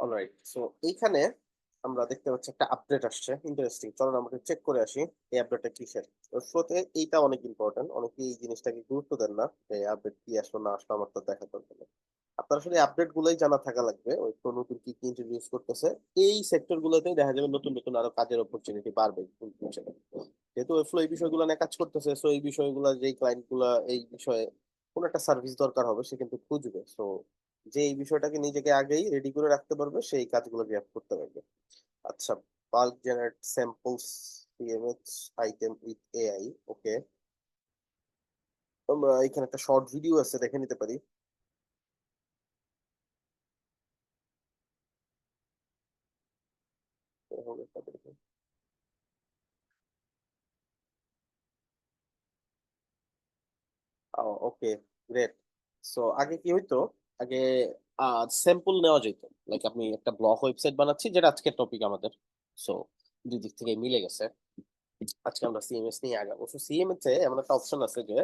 Alright, so এইখানে আমরা দেখতে পাচ্ছি একটা আপডেট আসছে। ইন্টারেস্টিং, চলুন আমরা চেক করে আসি এই আপডেটটা কিসের। শুরুতে এইটা অনেক ইম্পর্টেন্ট, অনেকে এই জিনিসটাকে গুরুত্ব দেন না। এই আপডেট কি আসলো না আসলো আমার তো দেখা দরকার নেই। আপনার আসলে আপডেট গুলোই জানা থাকা লাগবে, ওই তো নতুন কি কি ইন্ট্রোডিউস করতেছে। এই সেক্টর গুলোতেই দেখা যাবে নতুন নতুন আরো কাজের অপরচুনিটি বাড়বে future-এ। যেহেতু ওয়েবফ্লো এই বিষয়গুলো নিয়ে কাজ করতেছে, সো এই বিষয়গুলো যেই ক্লায়েন্ট গুলা এই বিষয়ে কোন একটা সার্ভিস দরকার হবে সে কিন্তু খুঁজবে। সো যে এই বিষয়টাকে নিজেকে আগেই রেডি করে রাখতে পারবে সেই কাজগুলো রিয়াক্ট করতে পারবে। আচ্ছা, bulk generate samples CMS item with AI. Okay, আমরা এখানে একটা শর্ট ভিডিও আছে, দেখে নিতে পারি। ওকে, গ্রেট। সো আগে কি হইতো, আগে স্যাম্পল নেওয়া যেত। লাইক আপনি একটা ব্লগ ওয়েবসাইট বানাচ্ছি, যেটা আজকের টপিক আমাদের। সো দুই দিক থেকে মিলে গেছে। আজকে আমরা সিএমএস নিয়ে আগাবো। সো সিএমএস এ এমন একটা অপশন আছে যে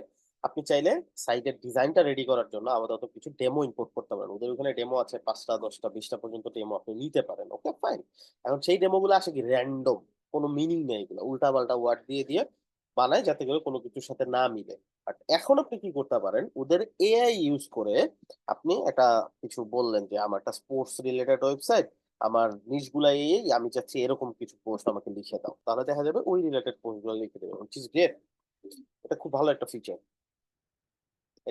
আপনি চাইলে সাইটের ডিজাইনটা রেডি করার জন্য আপাতত কিছু ডেমো ইম্পোর্ট করতে পারেন। ওদের ওখানে ডেমো আছে ৫টা ১০টা ২০টা পর্যন্ত ডেমো আপনি নিতে পারেন। ওকে, ফাইন। এখন সেই ডেমো গুলো আসে কি র্যান্ডম, কোনো মিনিং নেই, এগুলো উল্টা পাল্টা ওয়ার্ড দিয়ে দিয়ে বানায় যাতে করে কোনো কিছুর সাথে না মিলে। বাট এখন আপনি কি করতে পারেন, ওদের এআই ইউজ করে আপনি একটা কিছু বললেন যে আমার একটা স্পোর্টস রিলেটেড ওয়েবসাইট, আমার নিশগুলা এই আমি চাচ্ছি এরকম কিছু পোস্ট আমাকে লিখে দাও, তাহলে দেখা যাবে ওই রিলেটেড পোস্ট গুলো লিখে দেবে, which is great। এটা খুব ভালো একটা ফিচার।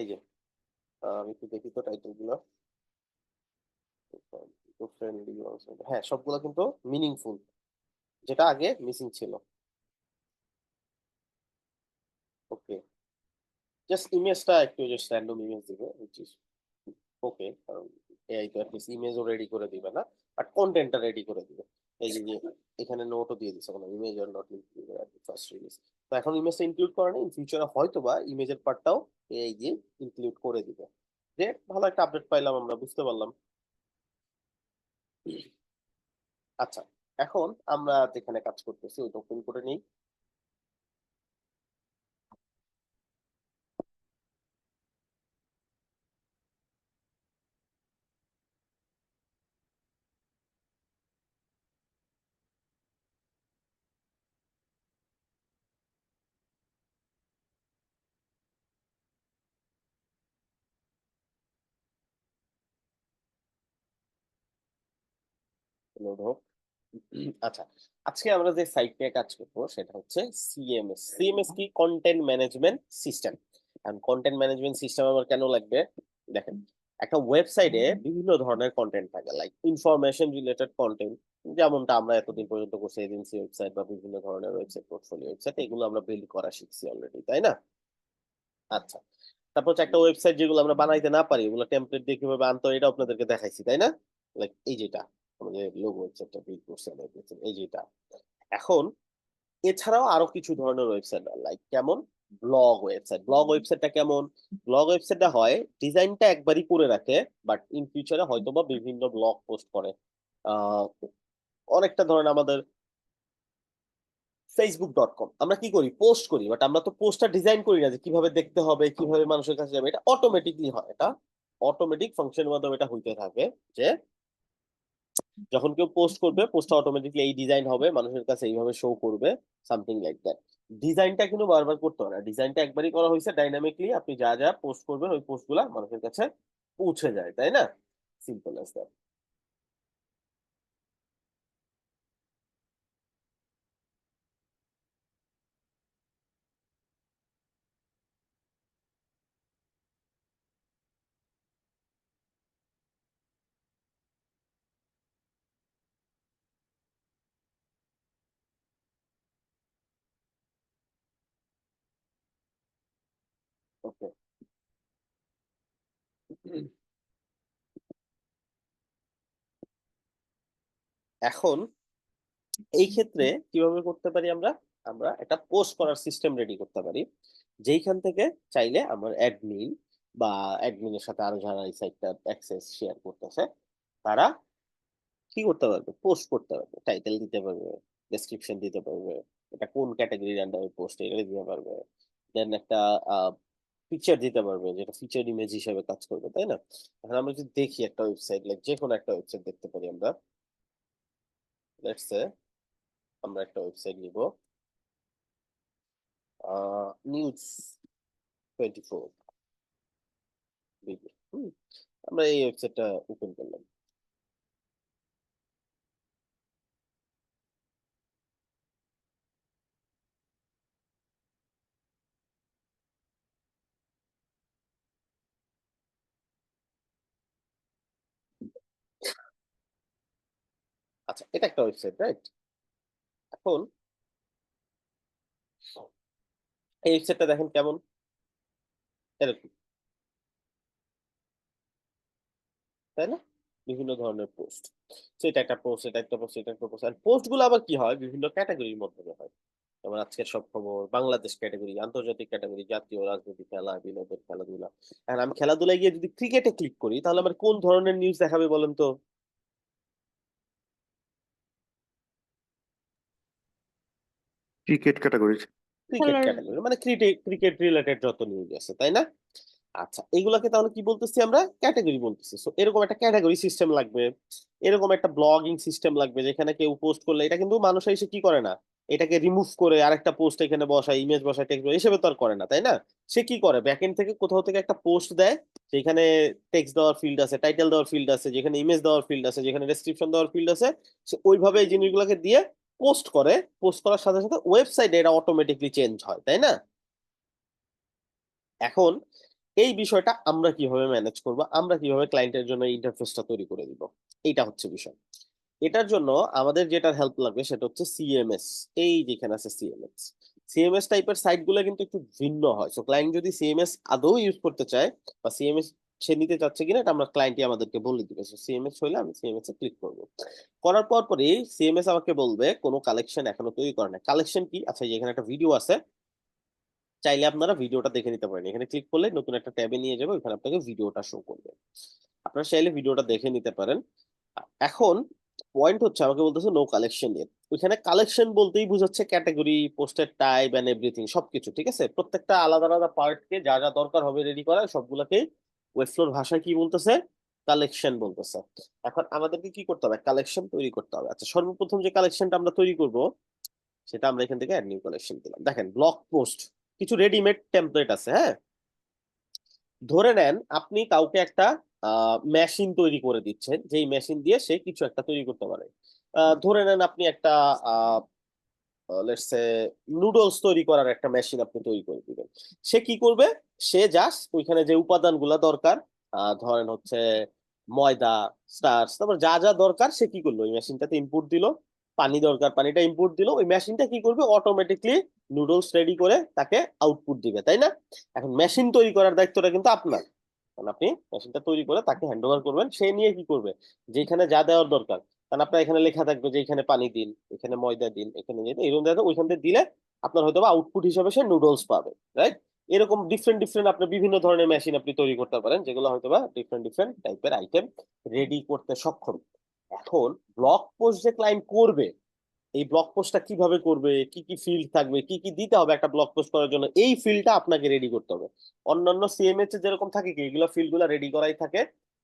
এই যে আমি একটু দেখি তো টাইটেল গুলো। ফ্রেন্ডলি, হ্যাঁ সবগুলো কিন্তু মিনিংফুল, যেটা আগে মিসিং ছিল। ওকে, জাস্ট ইমেজটা একটু জাস্ট র্যান্ডম ইমেজ দিবে, which is ওকে, কারণ এআই তো অ্যাটলিস্ট ইমেজও রেডি করে দিবে না, বাট কন্টেন্টটা রেডি করে দিবে। এই যে যে এখানে নোটও দিয়ে দিচ্ছে কোনো image are not included at first release. তো এখন ইমেজটা ইনক্লুড করে না, ইন ফিউচারে হয়তো বা ইমেজের পার্টটাও এআই দিয়ে ইনক্লুড করে দিবে। যে ভালো একটা আপডেট পাইলাম, আমরা বুঝতে পারলাম। আচ্ছা, এখন আমরা যেখানে কাজ করতেছি ওইটা ওপেন করে নিই। লোড হোক। আচ্ছা, আজকে আমরা যে সাইট নিয়ে কাজ করবো সেটা হচ্ছে সিএমএস। সিএমএস কি? Content management system. এখন কন্টেন্ট ম্যানেজমেন্ট সিস্টেম আমার কেন লাগবে? দেখেন, একটা ওয়েবসাইটে বিভিন্ন ধরনের কন্টেন্ট থাকে, লাইক ইনফরমেশন রিলেটেড কন্টেন্ট, যেমনটা আমরা এতদিন পর্যন্ত করছি এজেন্সি ওয়েবসাইট বা বিভিন্ন ধরনের ওয়েবসাইট, পোর্টফোলিও ওয়েবসাইট, এগুলো আমরা বিল্ড করা শিখছি অলরেডি, তাই না? আচ্ছা, তারপর হচ্ছে একটা ওয়েবসাইট যেগুলো আমরা বানাইতে না পারি, ওগুলো টেমপ্লেট দিয়ে কিভাবে আনতে হয় এটা আপনাদেরকে দেখাইছি, তাই না? লাইক এই যেটা আমাদের লোগো ওয়েবসাইটটা বিল্ড করছে আমরা, এই যেটা। এখন এছাড়াও আরো কিছু ধরনের ওয়েবসাইট, লাইক কেমন, ব্লগ ওয়েবসাইট। ব্লগ ওয়েবসাইটটা কেমন? ব্লগ ওয়েবসাইটটা হয় ডিজাইনটা একবারই করে রাখে, বাট ইন ফিউচারে হয়তোবা বিভিন্ন ব্লগ পোস্ট করে। আহ অনেকটা ধরেন আমাদের facebook.com, আমরা কি করি, পোস্ট করি, বাট আমরা তো পোস্টটা ডিজাইন করি না যে কিভাবে দেখতে হবে, কিভাবে মানুষের কাছে যাবে। এটা অটোমেটিকলি হয়, এটা অটোমেটিক ফাংশনের মাধ্যমে এটা হইতে থাকে যে যখন কেউ পোস্ট করবে পোস্টটা অটোমেটিকলি এই ডিজাইন হবে, মানুষের কাছে এইভাবে শো করবে, সামথিং লাইক দ্যাট। ডিজাইনটা কিন্তু বারবার করতে হয় না, ডিজাইনটা একবারই করা হয়েছে ডাইনামিকলি, আপনি যা যা পোস্ট করবেন ওই পোস্টগুলা মানুষের কাছে পৌঁছে যায়, তাই না? Simple as that. ওকে, এখন এই ক্ষেত্রে কিভাবে করতে পারি আমরা? আমরা একটা পোস্ট করার সিস্টেম রেডি করতে পারি, যেইখান থেকে চাইলে আমার অ্যাডমিন বা অ্যাডমিনের সাথে আরো যারা এই সাইটটা অ্যাক্সেস শেয়ার করতেছে তারা কি করতে পারবে, পোস্ট করতে পারবে, টাইটেল দিতে পারবে, ডেসক্রিপশন দিতে পারবে, এটা কোন ক্যাটাগরির আন্ডারে পোস্ট এটা দিতে পারবে। দেন একটা ফিচার দিতে পারবে, যেটা ফিচার ইমেজ হিসেবে কাজ করবে, তাই না? এখন আমরা যদি দেখি একটা ওয়েবসাইট, লাইক যেকোনো একটা ওয়েবসাইট দেখতে পারি আমরা। লেটস সে আমরা একটা ওয়েবসাইট নিব, নিউজ 24 বিডি। আমরা এই ওয়েবসাইটটা ওপেন করলাম। আচ্ছা, এটা একটা ওয়েবসাইট, রাইট? এখন এই ওয়েবসাইটটা দেখেন কেমন, এরকম, তাই না? বিভিন্ন ধরনের পোস্ট। তো এটা একটা পোস্ট, এটা একটা পোস্ট, এটা একটা পোস্ট। আর পোস্ট গুলো আবার কি হয়, বিভিন্ন ক্যাটাগরির মাধ্যমে হয়। যেমন আজকের সব খবর, বাংলাদেশ ক্যাটাগরি, আন্তর্জাতিক ক্যাটাগরি, জাতীয়, রাজনীতি, খেলা, বিনোদন, খেলাধুলা। এখন আমি খেলাধুলায় গিয়ে যদি ক্রিকেটে ক্লিক করি, তাহলে আমার কোন ধরনের নিউজ দেখাবে বলেন তো? Cricket category. ক্রিকেট ক্যাটাগরি মানে ক্রিকেট ক্রিকেট রিলেটেড যত নিউজ আছে, তাই না? আচ্ছা, এগুলাকে তাহলে কি বলতেছি আমরা? ক্যাটাগরি বলতেছি। সো এরকম একটা ক্যাটাগরি সিস্টেম লাগবে, এরকম একটা ব্লগিং সিস্টেম লাগবে, যেখানে কেউ পোস্ট করলে এটা কিন্তু মানুষ এসে কি করে না, এটাকে রিমুভ করে আরেকটা পোস্ট এখানে বসায়, ইমেজ বসায়, টেক্সট হিসেবে তো আর করে না, তাই না? সে কি করে, ব্যাকএন্ড থেকে কোথাও থেকে একটা পোস্ট দেয়, যেখানে টেক্সট দেওয়ার ফিল্ড আছে, টাইটেল দেওয়ার ফিল্ড আছে, যেখানে ইমেজ দেওয়ার ফিল্ড আছে, যেখানে ডেসক্রিপশন দেওয়ার ফিল্ড আছে। সে ওইভাবে এই জিনিসগুলোকে দিয়ে পোস্ট করে। পোস্ট করার সাথে সাথে ওয়েবসাইটে এটা অটোমেটিকলি চেঞ্জ হয়, তাই না? এখন এই বিষয়টা আমরা কিভাবে ম্যানেজ করব, আমরা কিভাবে ক্লায়েন্টের জন্য ইন্টারফেসটা তৈরি করে দিব, এইটা হচ্ছে বিষয়। এটার জন্য আমাদের যেটা হেল্প লাগবে সেটা হচ্ছে সিএমএস। এই যেখানে আছে সিএমএস, সিএমএস টাইপের সাইট গুলো কিন্তু একটু ভিন্ন হয়। সো ক্লায়েন্ট যদি সিএমএস আদৌ ইউজ করতে চায়, বা সিএমএস সে নিতে চাচ্ছে কিনা, এটা আমরা ক্লায়েন্টই আমাদেরকে বলে দিবে। সো সিএমএস হলে আমি সিএমএস এ ক্লিক করব। করার পর পরই সিএমএস আমাকে বলবে কোনো কালেকশন এখনো তৈরি করে না। কালেকশন কি? আচ্ছা, এখানে একটা ভিডিও আছে, চাইলে আপনারা ভিডিওটা দেখে নিতে পারেন। এখানে ক্লিক করলে নতুন একটা ট্যাবে নিয়ে যাবে, ওখানে আপনাকে ভিডিওটা শো করবে। আপনারা চাইলে ভিডিওটা দেখে নিতে পারেন। এখন পয়েন্ট হচ্ছে, আমাকে বলতেছে নো কালেকশন এর। ওইখানে কালেকশন বলতেই বুঝাচ্ছে ক্যাটাগরি, পোস্টের টাইপ এন্ড এভরিথিং, সবকিছু ঠিক আছে। প্রত্যেকটা আলাদা আলাদা পার্টকে যা যা দরকার হবে রেডি করা, সবগুলোকে ওয়েবফ্লোর ভাষায় কি বলতেছে? কালেকশন বলতেছে। এখন আমাদেরকে কি করতে হবে? কালেকশন তৈরি করতে হবে। আচ্ছা, সর্বপ্রথম যে কালেকশনটা আমরা তৈরি করব, সেটা আমরা এখান থেকে অ্যাড নিউ কালেকশন দিলাম। দেখেন, ব্লগ পোস্ট কিছু রেডিমেড টেমপ্লেট আছে, হ্যাঁ। ধরে নেন আপনি কাউকে একটা মেশিন তৈরি করে দিচ্ছেন, যেই মেশিন দিয়ে সে কিছু একটা তৈরি করতে পারে। ধরে নেন আপনি একটা লেটস সে নুডলস তৈরি করার একটা মেশিন আপনি তৈরি করে দিবেন। সে কি করবে? সে জাস্ট ওইখানে যে উপাদানগুলো দরকার, ধরেন হচ্ছে ময়দা, স্টার্চ, তারপর যা যা দরকার, সে কি করলো, ওই মেশিনটাতে ইনপুট দিল। পানি দরকার, পানিটা ইনপুট দিল, ওই মেশিনটা কি করবে? অটোমেটিকলি নুডলস রেডি করে তাকে আউটপুট দিবে, তাই না? এখন মেশিন তৈরি করার দায়িত্বটা কিন্তু আপনার। কারণ আপনি মেশিনটা তৈরি করে তাকে হ্যান্ড ওভার করবেন, সে নিয়ে কি করবে? যেখানে যা দেওয়ার দরকার, কারণ আপনার এখানে লেখা থাকবে যে এখানে পানি দিন, এখানে ময়দা দিন, এখানে এরকম দেখো, ওইখান থেকে দিলে আপনার হয়তো আউটপুট হিসেবে সে নুডলস পাবে, রাইট? এরকম ডিফারেন্ট ডিফারেন্ট আপনি বিভিন্ন ধরনের মেশিন আপনি তৈরি করতে পারেন, যেগুলো হয়তো ডিফারেন্ট ডিফারেন্ট টাইপের আইটেম রেডি করতে সক্ষম। এখন ব্লগ পোস্ট যে ক্লায়েন্ট করবে, এই ব্লগ পোস্টটা কিভাবে করবে, কি কি ফিল্ড থাকবে, কি কি দিতে হবে একটা ব্লগ পোস্ট করার জন্য, এই ফিল্ডটা আপনাকে রেডি করতে হবে। অন্যান্য সিএমএস এ যেরকম থাকে কি, এগুলো ফিল্ড গুলো রেডি করাই থাকে,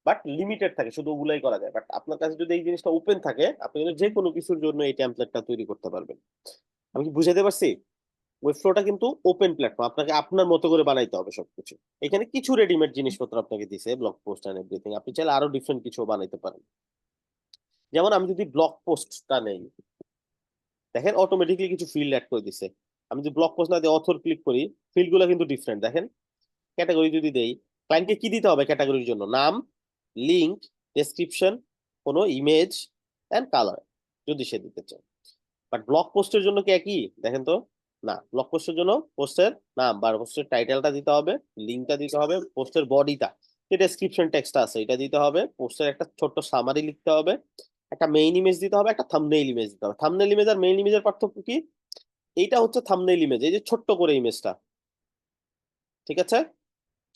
বাট লিমিটেড থাকে, শুধু ওগুলাই করা যায়। বাট আপনার কাছে যদি এই জিনিসটা ওপেন থাকে, আপনি কিন্তু যে কোনো কিছুর জন্য এই টেমপ্লেটটা তৈরি করতে পারবেন। আমি কি বুঝাতে পারছি? ওয়েবফ্লোটা কিন্তু ওপেন প্ল্যাটফর্ম, আপনাকে আপনার মতো করে বানাইতে হবে সবকিছু। এখানে কিছু রেডিমেড জিনিসপত্র আপনাকে দিছে, ব্লগ পোস্ট এন্ড এভরিথিং, আপনি চাইলে আরো ডিফারেন্ট কিছু বানাইতে পারেন। যেমন আমি যদি ব্লগ পোস্টটা নেই, দেখেন অটোমেটিকলি কিছু ফিল্ড অ্যাড করে দিছে। আমি যদি ব্লগ পোস্ট না দিয়ে অথর ক্লিক করি, ফিল্ড গুলো কিন্তু ডিফারেন্ট, দেখেন। ক্যাটাগরি যদি দেই, ক্লায়েন্টকে কি দিতে হবে ক্যাটাগরির জন্য? নাম, লিঙ্ক, ডেসক্রিপশন, কোনো ইমেজ এন্ড কালার, যদি সে দিতে চায়। বাট ব্লগ পোস্টের জন্য কি একই? দেখেন তো। না, ব্লগ পোস্টের জন্য পোস্টের নাম বা পোস্টের টাইটেলটা দিতে হবে, লিঙ্কটা দিতে হবে, পোস্টের বডিটা, যে ডেসক্রিপশন টেক্সটটা আছে এটা দিতে হবে, পোস্টের একটা ছোট্ট সামারি লিখতে হবে, একটা মেইন ইমেজ দিতে হবে, একটা থাম্বনেইল ইমেজ দিতে হবে। থাম্বনেইল ইমেজ আর মেইন ইমেজের পার্থক্য কি? এইটা হচ্ছে থাম্বনেইল ইমেজ, এই যে ছোট্ট করে ইমেজটা, ঠিক আছে,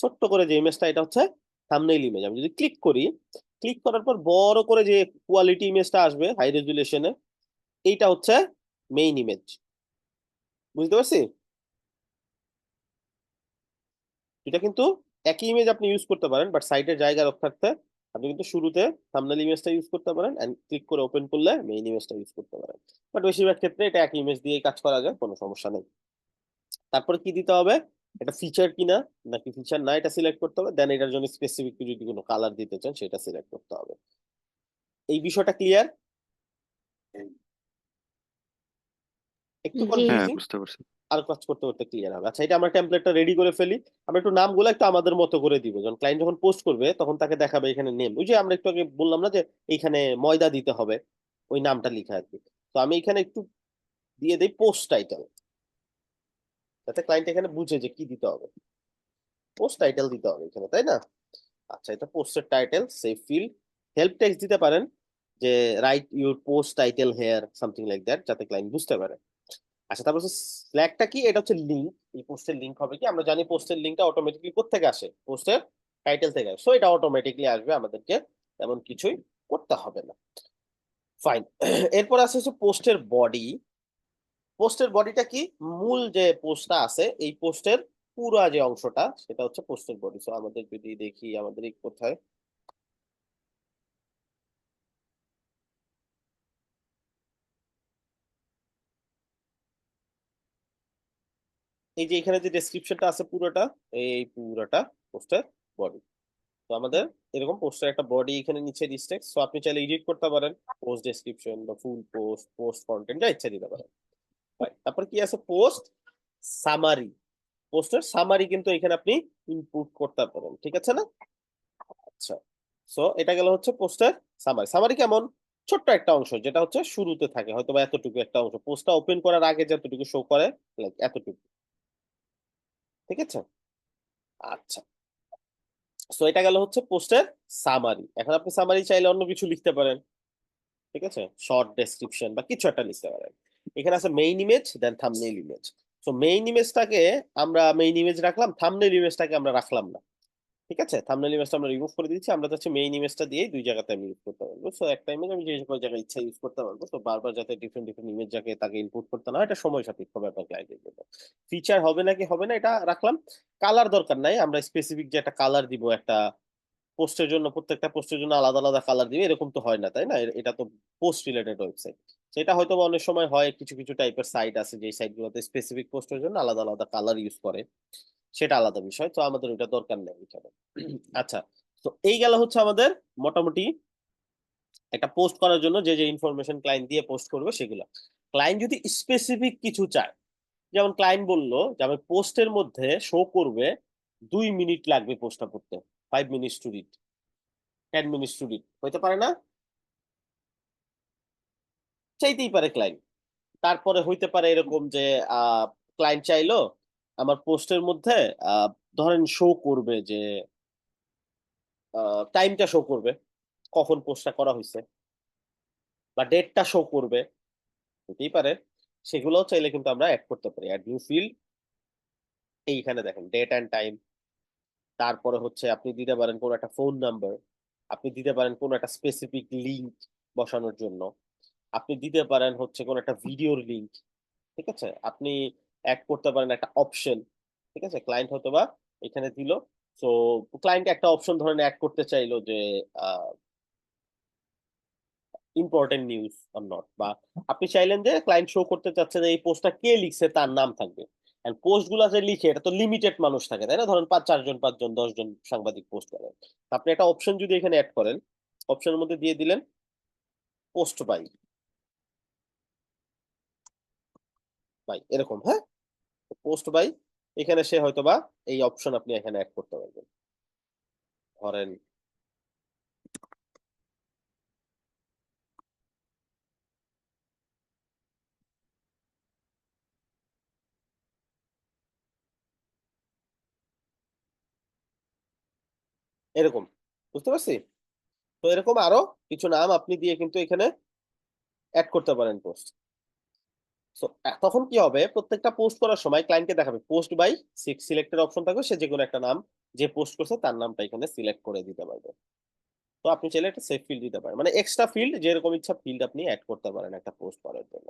ছোট্ট করে যে ইমেজটা, এটা হচ্ছে থাম্বনেইল ইমেজ। আমি যদি ক্লিক করি, ক্লিক করার পর বড় করে যে কোয়ালিটি ইমেজটা আসবে হাই রেজুলেশনে, এইটা হচ্ছে মেইন ইমেজ। বুঝতে পারছি? এটা কিন্তু একই ইমেজ আপনি ইউজ করতে পারেন, বাট সাইডের জায়গা রক্ষার্থে আপনি কিন্তু শুরুতে থাম্বনেল ইমেজটা ইউজ করতে পারেন, এন্ড ক্লিক করে ওপেন করলে মেইন ইমেজটা ইউজ করতে পারেন। বাট বেশিরভাগ ক্ষেত্রে এটা একই ইমেজ দিয়েই কাজ করা যায়, কোনো সমস্যা নেই। তারপরে কি দিতে হবে, এটা ফিচার কিনা নাকি ফিচার না এটা সিলেক্ট করতে হবে, দেন এটার জন্য স্পেসিফিক যদি কোনো কালার দিতে চান সেটা সিলেক্ট করতে হবে। এই বিষয়টা ক্লিয়ার? একটু জি। হ্যাঁ, কনফিউজিং, বুঝতে পারছি। আর কাজ করতে করতে ক্লিয়ার হবে। আচ্ছা, এটা আমরা টেমপ্লেটটা রেডি করে ফেলি। আমরা একটু নামগুলো একটু আমাদের মতো করে দিব, যখন ক্লায়েন্ট যখন পোস্ট করবে তখন তাকে দেখাবে এখানে নেম, ওই যে আমরা একটু আগে বললাম না যে এইখানে ময়দা দিতে হবে, ওই নামটা লিখা আর কি। তো আমি এখানে একটু দিয়ে দিই পোস্ট টাইটেল, যাতে ক্লায়েন্ট এখানে বুঝে যে কি দিতে হবে। পোস্ট টাইটেল দিতে হবে এখানে, তাই না? আচ্ছা, এটা পোস্টের title, save field. Help text দিতে পারেন যে write your post title here, something like that, যাতে ক্লায়েন্ট বুঝতে পারে। আচ্ছা, তারপর স্ল্যাগটা কি, এটা হচ্ছে লিঙ্ক। এই পোস্টের লিঙ্ক হবে কি, আমরা জানি পোস্টের লিঙ্কটা অটোমেটিকলি কোত্থেকে আসে, পোস্টের টাইটেল থেকে আসে, সো এটা অটোমেটিকলি আসবে, আমাদেরকে তেমন কিছুই করতে হবে না। ফাইন। এরপর আসে হচ্ছে পোস্টের বডি। পোস্টের বডিটা কি, মূল যে পোস্টটা আছে এই পোস্টের পুরো যে অংশটা সেটা হচ্ছে পোস্টের বডি। সো আমাদের যদি দেখি আমাদের এই কোথায়, এই যে এখানে যে ডেসক্রিপশনটা আছে পুরোটা, এই পুরোটা পোস্টের বডি। তো আমাদের এরকম পোস্টের একটা বডি এখানে নিচে ডিসটেক্স, সো আপনি চাইলে এডিট করতে পারেন পোস্ট ডেসক্রিপশন বা ফুল পোস্ট, পোস্ট কন্টেন্ট যা ইচ্ছা দিতে পারেন। তারপর কি আছে, পোস্ট সামারি। পোস্টের সামারি কিন্তু এখানে আপনি ইনপুট করতে পারেন, ঠিক আছে না? আচ্ছা, সো এটা গেল হচ্ছে পোস্টের সামারি। সামারি কেমন, ছোট্ট একটা অংশ যেটা হচ্ছে শুরুতে থাকে, হয়তো বা এতটুকু একটা অংশ, পোস্টটা ওপেন করার আগে যতটুকু শো করে, লাইক এতটুকু, ঠিক আছে? আচ্ছা, সো এটা গেল হচ্ছে পোস্টের সামারি। এখন আপনি সামারি চাইলে অন্য কিছু লিখতে পারেন, ঠিক আছে, শর্ট ডেসক্রিপশন বা কিছু একটা লিখতে পারেন। এখানে আছে মেইন ইমেজ, দেন থাম্বনেইল ইমেজ। সো মেইন ইমেজটাকে আমরা মেইন ইমেজ রাখলাম, থাম্বনেইল ইমেজটাকে আমরা রাখলাম না, ঠিক আছে? থাম্বনেইল ইমেজটা আমরা রিমুভ করে দিচ্ছি, আমরা চাচ্ছি মেইন ইমেজটা দিয়ে দুই জায়গাতে আমি ইউজ করতে পারবো। সো একটা ইমেজ আমি যে সকল জায়গায় ইচ্ছা ইউজ করতে পারবো, তো বারবার যাতে ডিফারেন্ট ডিফারেন্ট ইমেজ যাকে তাকে ইনপুট করতে না হয়, এটা সময় সাপেক্ষ ব্যাপার ক্লায়েন্টের জন্য। ফিচার হবে নাকি হবে না এটা রাখলাম। কালার দরকার নাই, আমরা স্পেসিফিক যে একটা কালার দিব, একটা পোস্টের জন্য প্রত্যেকটা পোস্টের জন্য আলাদা আলাদা কালার দিবে এরকম তো হয় না, তাই না? এটা তো পোস্ট রিলেটেড ওয়েবসাইট। সেটা হয়তো অনেক সময় হয়, কিছু কিছু টাইপের সাইট আছে যে সাইট গুলোতে স্পেসিফিক পোস্টের জন্য আলাদা আলাদা কালার ইউজ করে, সেটা আলাদা বিষয়, তো আমাদের ওটা দরকার নেই এখানে। আচ্ছা, তো এই গেল হচ্ছে আমাদের মোটামুটি একটা পোস্ট করার জন্য যে যে ইনফরমেশন ক্লায়েন্ট দিয়ে পোস্ট করবে সেগুলো। ক্লায়েন্ট যদি স্পেসিফিক কিছু চায়, যেমন ক্লায়েন্ট বললো যে আমি পোস্টের মধ্যে শো করবে 2 মিনিট লাগবে পোস্টটা করতে, 5 minutes to read, 10 minutes to read, হইতে পারে না? চাইতেই পারে ক্লায়েন্ট। তারপরে হইতে পারে এরকম যে ক্লায়েন্ট চাইলো আমার পোস্টের মধ্যে ধরেন শো করবে যে টাইমটা শো করবে, কখন পোস্টটা করা হয়েছে, বা ডেটটা শো করবে, হতেই পারে। সেগুলোও চাইলে কিন্তু আমরা অ্যাড করতে পারি, অ্যাড নিউ ফিল্ড। এইখানে দেখেন ডেট অ্যান্ড টাইম, তারপরে হচ্ছে আপনি দিতে পারেন কোনো একটা ফোন নাম্বার, আপনি দিতে পারেন কোনো একটা স্পেসিফিক লিঙ্ক বসানোর জন্য, আপনি দিতে পারেন হচ্ছে কোনো একটা ভিডিওর লিঙ্ক, ঠিক আছে? আপনি অ্যাড করতে পারেন একটা অপশন, ঠিক আছে? ক্লায়েন্ট হয়তো বা এখানে দিল, সো ক্লায়েন্ট একটা অপশন ধরেন অ্যাড করতে চাইলো যে ইম্পর্টেন্ট নিউজ অর নট, বা আপনি চাইলেন যে ক্লায়েন্ট শো করতে চাচ্ছে যে এই পোস্টটা কে লিখছে তার নাম থাকবে। এন্ড পোস্ট গুলা যে লিখে এটা তো লিমিটেড মানুষ থাকে, তাই না? ধরেন 4জন 5জন 10জন সাংবাদিক পোস্ট করেন। আপনি একটা অপশন যদি এখানে অ্যাড করেন, অপশনের মধ্যে দিয়ে দিলেন পোস্ট বাই, বাই এরকম, হ্যাঁ, পোস্ট বাই। এখানে সে হয়তো বা এই অপশন আপনি এখানে অ্যাড করতে পারবেন, ধরেন এরকম, বুঝতে পারছি? তো এরকম আরো কিছু নাম আপনি দিয়ে কিন্তু এখানে অ্যাড করতে পারেন পোস্ট। সো তখন কি হবে, প্রত্যেকটা পোস্ট করার সময় ক্লায়েন্টকে দেখাবে পোস্ট বাই, সিলেক্টেড অপশন থাকবে, সে যে কোনো একটা নাম যে পোস্ট করছে তার নামটা এখানে সিলেক্ট করে দিতে পারবে। তো আপনি চাইলে একটা সেভ ফিল্ড দিতে পারেন, মানে এক্সট্রা ফিল্ড যেরকম ইচ্ছা ফিল্ড আপনি অ্যাড করতে পারেন একটা পোস্ট করার জন্য।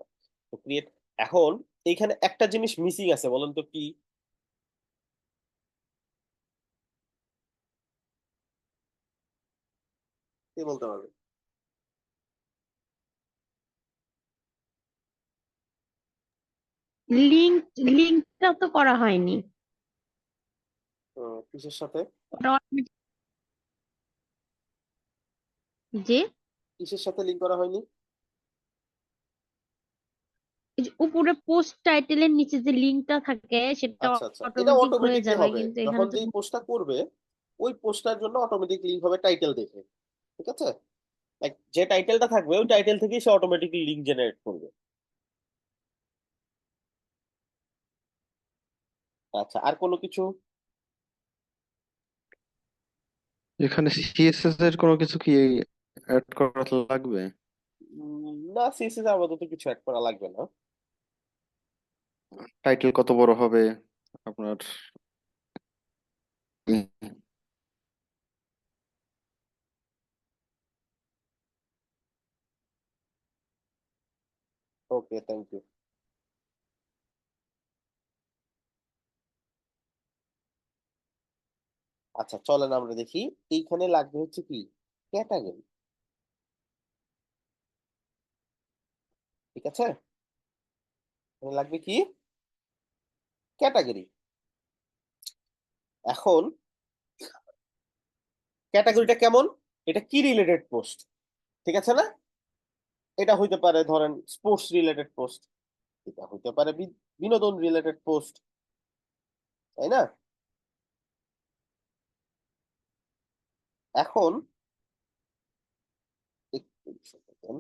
তো ক্রিয়েট। এখন এইখানে একটা জিনিস মিসিং আছে, বলেন তো কি? কে বলতে পারবে? লিঙ্ক লিঙ্কটা তো করা হয়নি। কিসের সাথে? ওটা automatic- যে কিসের সাথে লিঙ্ক করা হয়নি? এই যে উপরে পোস্ট টাইটেলের নিচে যে লিঙ্কটা থাকে সেটা আচ্ছা আচ্ছা, এটা অটোমেটিক হয়ে অটোমেটিকলি যাবে, হবে কিন্তু যখন এখানে তো যেই পোস্টটা করবে, ওই পোস্টটার জন্য অটোমেটিক লিঙ্ক হবে টাইটেল দেখে। ঠিক আছে, যে টাইটেলটা থাকবে ওই টাইটেল থেকেই সে অটোমেটিকলি লিঙ্ক জেনারেট করবে। আচ্ছা, আর কোনো কিছু? এখানে সিএসএস এর কোনো কিছু কি অ্যাড করা লাগবে? না, সিএসএস আপাতত কিছু অ্যাড করা লাগবে না। টাইটেল কত বড় হবে আপনার? ওকে, থ্যাংক ইউ। আচ্ছা, চলেন আমরা দেখি। এইখানে লাগবে হচ্ছে কি, ক্যাটাগরি। ঠিক আছে, এখানে লাগবে কি, ক্যাটাগরি। এখন ক্যাটাগরিটা কেমন, এটা কি রিলেটেড পোস্ট, ঠিক আছে না? এটা হইতে পারে ধরেন স্পোর্টস রিলেটেড পোস্ট, এটা হইতে পারে বিনোদন রিলেটেড পোস্ট, তাই না? এখন একটু বিষয় দেখেন।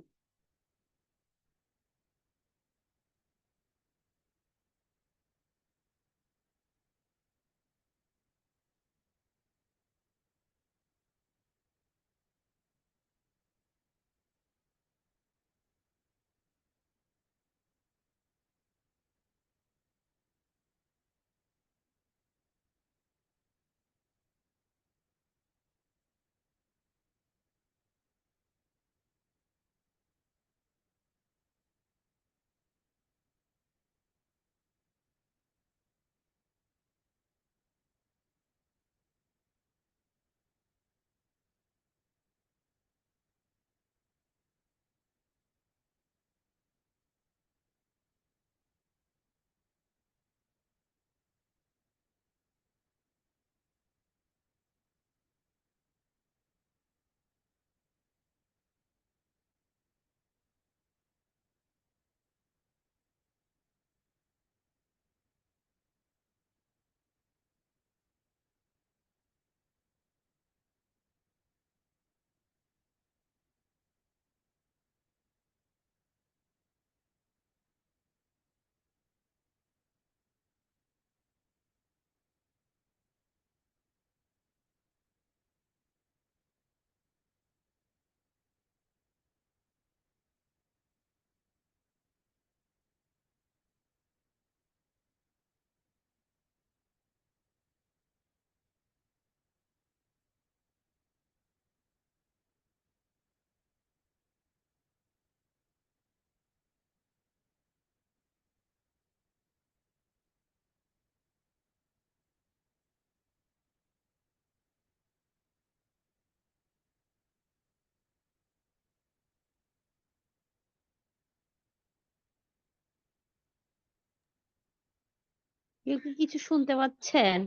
কেউ কি কিছু শুনতে পাচ্ছেন?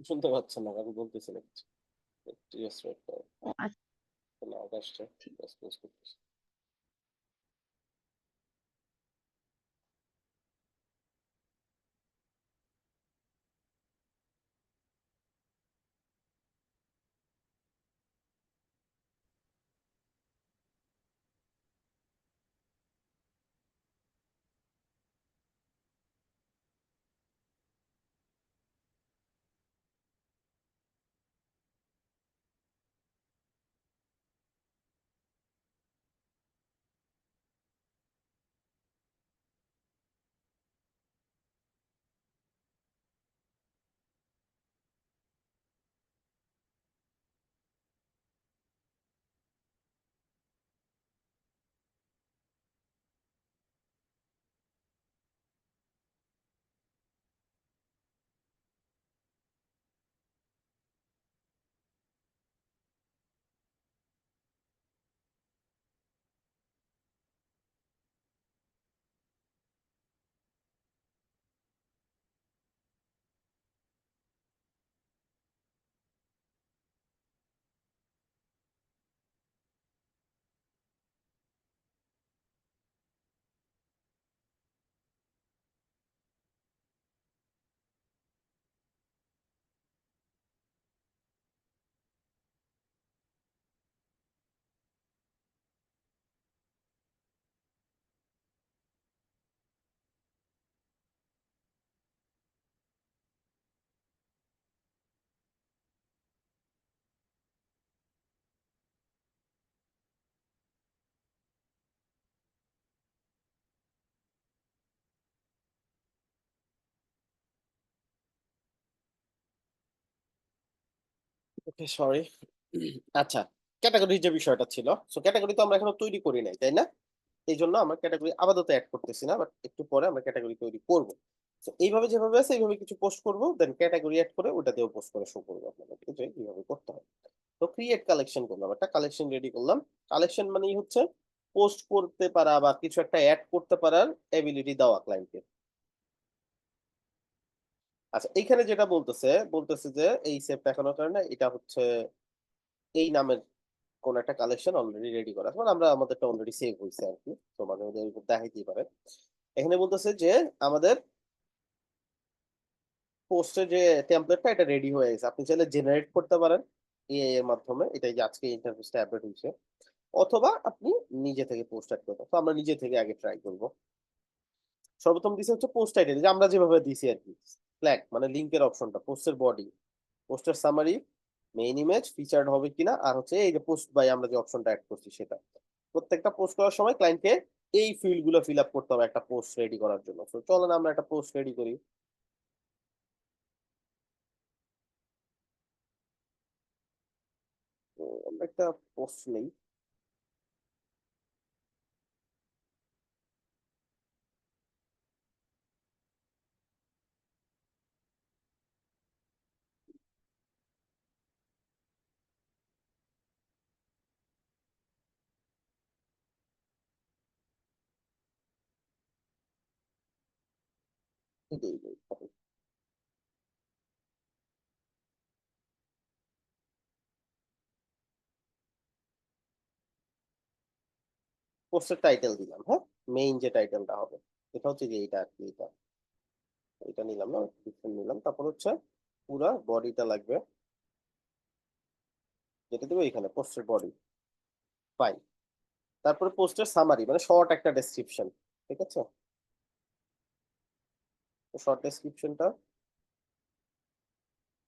শুনতে পাচ্ছেন না, আমি বলতেছি না কিছু। টিএস রেড ও আচ্ছা, না, আকাশটা ঠিক। রেসপন্স করতেছে। ওকে, সরি। আচ্ছা, ক্যাটাগরির যে বিষয়টা ছিল, সো ক্যাটাগরি তো আমরা এখনো তৈরি করি নাই, তাই না? এইজন্য আমরা ক্যাটাগরি আপাতত এড করতেছি না। বাট একটু পরে আমরা ক্যাটাগরি তৈরি করব। সো এইভাবে যেভাবে আছে এইভাবে কিছু পোস্ট করব, দেন ক্যাটাগরি এড করে ওটাতেও পোস্ট করে শো করব আপনাদেরকে যে কিভাবে করতে হয়। তো ক্রিয়েট কালেকশন করলাম। একটা কালেকশন রেডি করলাম। কালেকশন মানেই হচ্ছে পোস্ট করতে পারা বা কিছু একটা এড করতে পারার এবিলিটি দেওয়া ক্লায়েন্টকে। আচ্ছা, এইখানে যেটা বলতেছে যে এই সেভ দেখানোর কারণে এটা হচ্ছে এই নামের কোন একটা কালেকশন অলরেডি রেডি করা আছে। মানে আমরা আমাদেরটা অলরেডি সেভ হইছে আরকি। তো মাঝে, মাঝে এরকম দেখাইতেই পারে। এখানে বলতেছে যে আমাদের পোস্টের যে টেমপ্লেটটা এটা রেডি হয়ে গেছে। আপনি চাইলে জেনারেট করতে পারেন এআই এর মাধ্যমে। এটাই যে আজকে ইন্টারফেসটা আপডেট হইছে। অথবা আপনি নিজে থেকে পোস্ট এড করতে। তো আমরা নিজে থেকে আগে ট্রাই করব। সর্বপ্রথম দিছে হচ্ছে পোস্ট টাইটেল, যে আমরা যেভাবে দিছি আরকি। ফ্ল্যাগ মানে লিংকের অপশনটা, পোস্টের বডি, পোস্টের সামারি, মেইন ইমেজ, ফিচারড হবে কিনা, আর হচ্ছে এই যে পোস্ট বাই আমরা যে অপশনটা এড করছি সেটা। প্রত্যেকটা পোস্ট করার সময় ক্লায়েন্টকে এই ফিল্ড গুলো ফিল আপ করতে হবে একটা পোস্ট রেডি করার জন্য। তো চলেন আমরা একটা পোস্ট রেডি করি। তো আমরা একটা পোস্ট নেই। পোস্টের টাইটেল দিলাম, হ্যাঁ? মেইন যে টাইটেলটা হবে এটা হচ্ছে যে এইটা আর কি, এটা এটা নিলাম না, ডিফারেন্ট নিলাম। তারপর হচ্ছে পুরা বডিটা লাগবে, যেটা দেবো এখানে পোস্টের বডি। ফাইন। তারপরে পোস্টের সামারি মানে শর্ট একটা ডেসক্রিপশন। ঠিক আছে, তো শর্ট ডেসক্রিপশনটা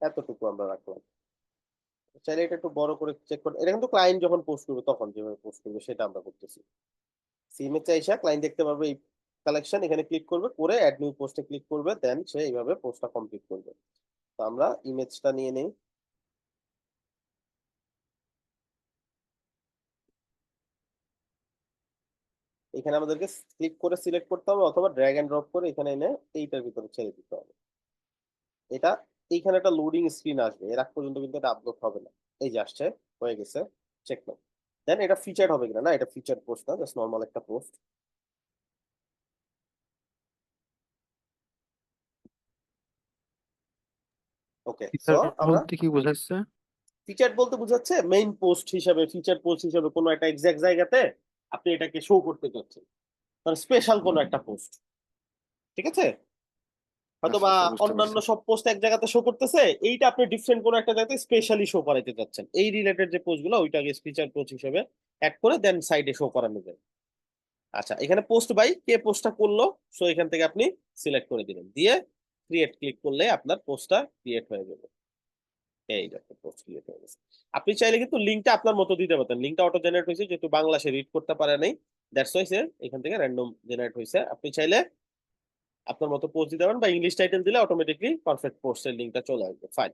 এতটুকু আমরা রাখলাম। চাইলে এটা একটু বড় করে চেক করতে, এটা কিন্তু ক্লায়েন্ট যখন পোস্ট করবে তখন যেভাবে পোস্ট করবে সেটা আমরা করতেছি। সিমে চাইসা ক্লায়েন্ট দেখতে পারবে এই কালেকশন, এখানে ক্লিক করবে, করে অ্যাড নিউ পোস্টে ক্লিক করবে, দেন সে এইভাবে পোস্টটা কমপ্লিট করবে। তো আমরা ইমেজটা নিয়ে নেই। এখানে আমাদেরকে ক্লিক করে সিলেক্ট করতে হবে অথবা ড্র্যাগ এন্ড ড্রপ করে এখানে এনে এইটার ভিতরে ছেড়ে দিতে হবে। এটা এইখানে একটা লোডিং স্ক্রিন আসবে, এর আগ পর্যন্ত কিন্তু এটা আপলোড হবে না। এই যে আসছে, হয়ে গেছে, চেক নাও। দেন এটা ফিচার হবে কিনা, না এটা ফিচার পোস্ট না, জাস্ট নর্মাল একটা পোস্ট। ওকে, সো ফিচার আমরা বলতে কি বোঝাচ্ছে? ফিচার বলতে বোঝাচ্ছে মেইন পোস্ট হিসাবে, ফিচার পোস্ট হিসাবে কোনো একটা এক্সাক্ট জায়গাতে আপনি এটাকে শো করতে চাচ্ছেন, মানে স্পেশাল কোনো একটা পোস্ট। ঠিক আছে, হয়তো আচ্ছা বা আচ্ছা, বুঝতে অন্যান্য পারছি। সব পোস্ট এক জায়গাতে শো করতেছে, এইটা আপনি ডিফারেন্ট কোনো একটা জায়গাতে স্পেশালি শো করাইতে চাচ্ছেন, এই রিলেটেড যে পোস্ট গুলো ওইটাকে ফিচার পোস্ট হিসেবে অ্যাড করে দেন সাইডে শো করানো যায়। আচ্ছা, এখানে পোস্ট বাই কে পোস্টটা করলো, সো এখান থেকে আপনি সিলেক্ট করে দিলেন, দিয়ে ক্রিয়েট ক্লিক করলে আপনার পোস্টটা ক্রিয়েট হয়ে যাবে। এই দেখো পোস্ট ক্রিয়েট হয়ে গেছে। আপনি চাইলে কিন্তু লিঙ্কটা আপনার মতো দিতে পারতেন, লিঙ্কটা অটো জেনারেট হয়েছে যেহেতু বাংলা সে রিড করতে পারে নাই, দ্যাটস ওয়াই সে এখান থেকে র্যান্ডম জেনারেট হয়েছে। আপনি চাইলে আপনার মতো পোস্ট দিতে পারেন বা ইংলিশ টাইটেল দিলে অটোমেটিকলি পারফেক্ট পোস্টের লিঙ্কটা চলে আসবে। ফাইন,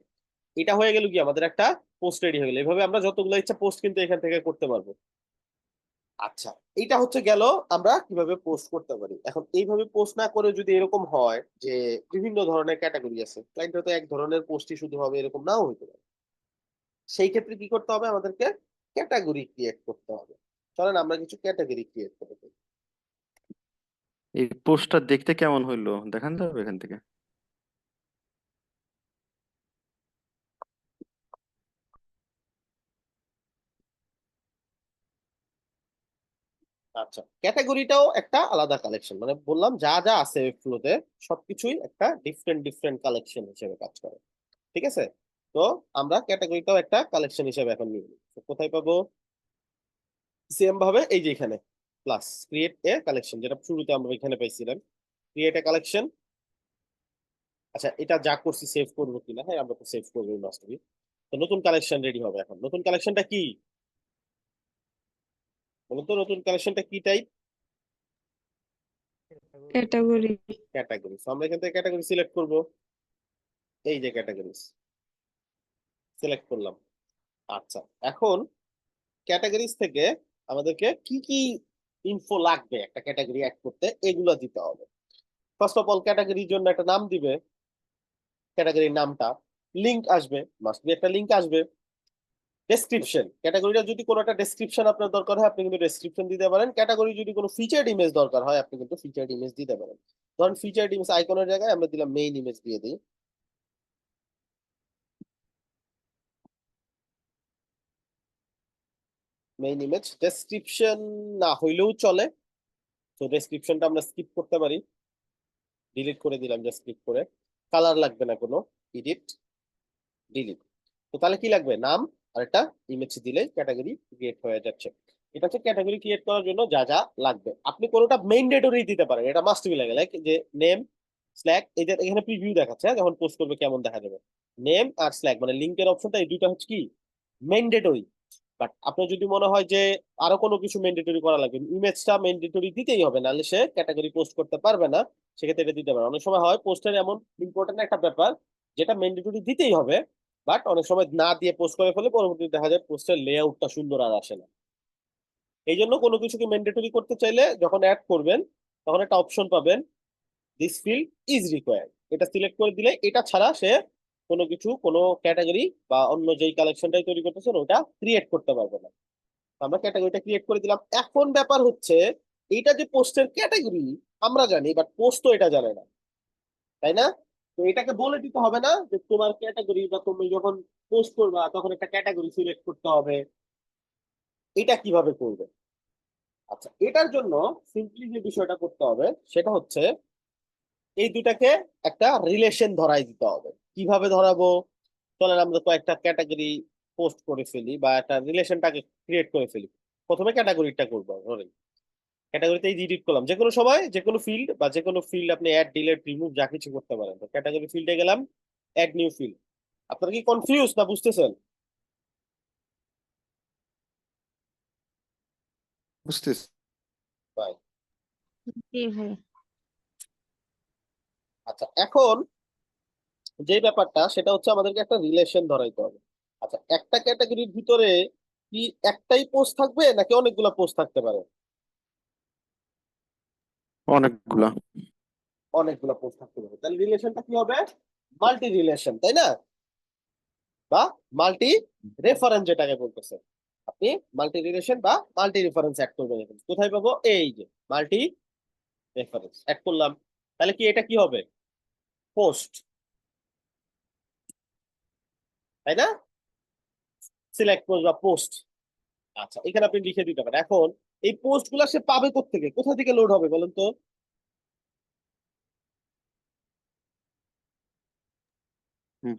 এটা হয়ে গেল কি আমাদের একটা পোস্ট রেডি হয়ে গেল। এভাবে আমরা যতগুলো ইচ্ছা পোস্ট কিন্তু এখান থেকে করতে পারবো। আচ্ছা, এটা হচ্ছে গেল আমরা কিভাবে পোস্ট করতে পারি। এখন এইভাবে পোস্ট না করে যদি এরকম হয় যে বিভিন্ন ধরনের ক্যাটাগরি আছে, ক্লায়েন্টের তো এক ধরনের পোস্টই শুধু হবে এরকম নাও হতে পারে, সেই ক্ষেত্রে কি করতে হবে, আমাদেরকে ক্যাটাগরি ক্রিয়েট করতে হবে। চলেন আমরা কিছু ক্যাটাগরি ক্রিয়েট করে দিই। এই পোস্টটা দেখতে কেমন হইলো দেখান যাবে এখান থেকে? আচ্ছা, ক্যাটাগরিটাও একটা আলাদা কালেকশন, মানে বললাম যা যা আছে ফ্লোতে সবকিছুই একটা ডিফারেন্ট ডিফারেন্ট কালেকশন হিসেবে কাজ করে। ঠিক আছে, তো আমরা ক্যাটাগরিটাও একটা কালেকশন হিসেবে এখন নিয়ে নিই। তো কোথায় পাবো, সেম ভাবে এই যে এখানে প্লাস ক্রিয়েট এ কালেকশন, যেটা শুরুতে আমরা এখানে পাইছিলাম, ক্রিয়েট এ কালেকশন। আচ্ছা, এটা যা করছি সেভ করবো কিনা, হ্যাঁ আমরা তো সেভ করবো মাস্ট বি। তো নতুন কালেকশন রেডি হবে। এখন নতুন কালেকশনটা কি বলুন তো, নতুন কালেকশনটা কি টাইপ? ক্যাটাগরি। ক্যাটাগরি। আমরা এখান থেকে ক্যাটাগরি সিলেক্ট করব, এই যে ক্যাটাগরিজ সিলেক্ট করলাম। আচ্ছা, এখন ক্যাটাগরিজ থেকে আমাদেরকে কি কি ইনফো লাগবে একটা ক্যাটাগরি অ্যাড করতে, এগুলো দিতে হবে। ফার্স্ট অফ অল ক্যাটাগরির জন্য একটা নাম দিবে, ক্যাটাগরির নামটা, লিংক আসবে, মাস্ট বি একটা লিংক আসবে। ডেসক্রিপশন, ক্যাটাগরিটা যদি কোনো একটা ডেসক্রিপশন আপনার দরকার হয় আপনি কিন্তু ডেসক্রিপশন দিতে পারেন। ক্যাটাগরি যদি কোনো ফিচার্ড ইমেজ দরকার হয় আপনি কিন্তু ফিচার্ড ইমেজ দিতে পারেন। ধরুন ফিচার্ড ইমেজ আইকনের জায়গায় আমরা দিলাম মেইন ইমেজ দিয়ে দিই। মেইন ইমেজ, ডেসক্রিপশন না হইলেও চলে, তো ডেসক্রিপশনটা আমরা স্কিপ করতে পারি, ডিলিট করে দিলাম জাস্ট ক্লিক করে। কালার লাগবে না কোনো, এডিট, ডিলিট। তো তাহলে কি লাগবে, নাম আর একটা ইমেজ দিলে ক্যাটাগরি ক্রিয়েট হয়ে যাচ্ছে। এটা হচ্ছে ক্যাটাগরি ক্রিয়েট করার জন্য যা যা লাগবে। আপনি কোনোটা ম্যান্ডেটরি দিতে পারেন, এটা মাস্ট বি লাগে, লাইক যে নেম স্ল্যাগ, এদের এখানে প্রিভিউ দেখাচ্ছে, হ্যাঁ, যখন পোস্ট করবে কেমন দেখা যাবে। নেম আর স্ল্যাগ মানে লিংকের অপশনটা, এই দুইটা হচ্ছে কি ম্যান্ডেটরি। বাট আপনার যদি মনে হয় যে আরো কোনো কিছু ম্যান্ডেটরি করা লাগবে, ইমেজটা ম্যান্ডেটরি দিতেই হবে, নাহলে সে ক্যাটাগরি পোস্ট করতে পারবে না, সেক্ষেত্রে এটা দিতে পারে। অনেক সময় হয় পোস্টের এমন ইম্পর্টেন্ট একটা ব্যাপার যেটা ম্যান্ডেটরি দিতেই হবে, বাট অনেক সময় না দিয়ে পোস্ট করে ফেলে, পরবর্তীতে দেখা যায় পোস্টের লেআউটটা সুন্দর আর আসে না। এই জন্য কোনো কিছুকে ম্যান্ডেটরি করতে চাইলে যখন অ্যাড করবেন তখন একটা অপশন পাবেন, দিস ফিল্ড ইজ রিকোয়ার্ড, এটা সিলেক্ট করে দিলে এটা ছাড়া সে কোনো কিছু, কোনো ক্যাটাগরি বা অন্য যেই কালেকশনটাই তৈরি করতেছেন ওটা ক্রিয়েট করতে পারবে না। আমরা ক্যাটাগরিটা ক্রিয়েট করে দিলাম। এখন ব্যাপার হচ্ছে এইটা যে পোস্টের ক্যাটাগরি আমরা জানি, বাট পোস্ট তো এটা জানে না, তাই না? তো এটাকে বলে দিতে হবে না যে তোমার ক্যাটাগরি, বা তুমি যখন পোস্ট করবা তখন একটা ক্যাটাগরি সিলেক্ট করতে হবে, এটা কিভাবে করবে? আচ্ছা, এটার জন্য সিম্পলি যে বিষয়টা করতে হবে সেটা হচ্ছে এই দুটাকে একটা রিলেশন ধরাই দিতে হবে। কিভাবে ধরাবো? চলেন আমরা কয়েকটা ক্যাটাগরি পোস্ট করে ফেলি বা একটা রিলেশনটাকে ক্রিয়েট করে ফেলি। প্রথমে ক্যাটাগরিটা করবো, ধরেন ক্যাটাগরিতে এডিট করলাম, যে কোনো সময় যে কোনো ফিল্ড বা যে কোনো ফিল্ড আপনি অ্যাড, ডিলিট, রিমুভ যা কিছু করতে পারেন। তো ক্যাটাগরি ফিল্ডে গেলাম, অ্যাড নিউ ফিল্ড। আপনারা কি কনফিউজ না বুঝতেছেন? বুঝতেছি। ভাই, জি ভাই। আচ্ছা, এখন যে ব্যাপারটা সেটা হচ্ছে আমাদেরকে একটা রিলেশন ধরাইতে হবে। আচ্ছা, একটা ক্যাটাগরির ভিতরে কি একটাই পোস্ট থাকবে নাকি অনেকগুলা পোস্ট থাকতে পারে? অনেকগুলা। অনেকগুলা পোস্ট থাকতে পারে, তাহলে রিলেশনটা কি হবে? মাল্টি রিলেশন, তাই না? বা মাল্টি রেফারেন্স যেটাকে বলতেছে। আপনি মাল্টি রিলেশন বা মাল্টি রেফারেন্স অ্যাড করবেন। এখন কোথায় পাবো? এই যে মাল্টি রেফারেন্স অ্যাড করলাম। তাহলে কি এটা কি হবে? পোস্ট, তাই না? সিলেক্ট পোস্ট বা পোস্ট। আচ্ছা, এখানে আপনি লিখে দিতে পারেন। এখন এই পোস্ট গুলা সে পাবে কোত্থেকে, কোথা থেকে লোড হবে বলেন তো?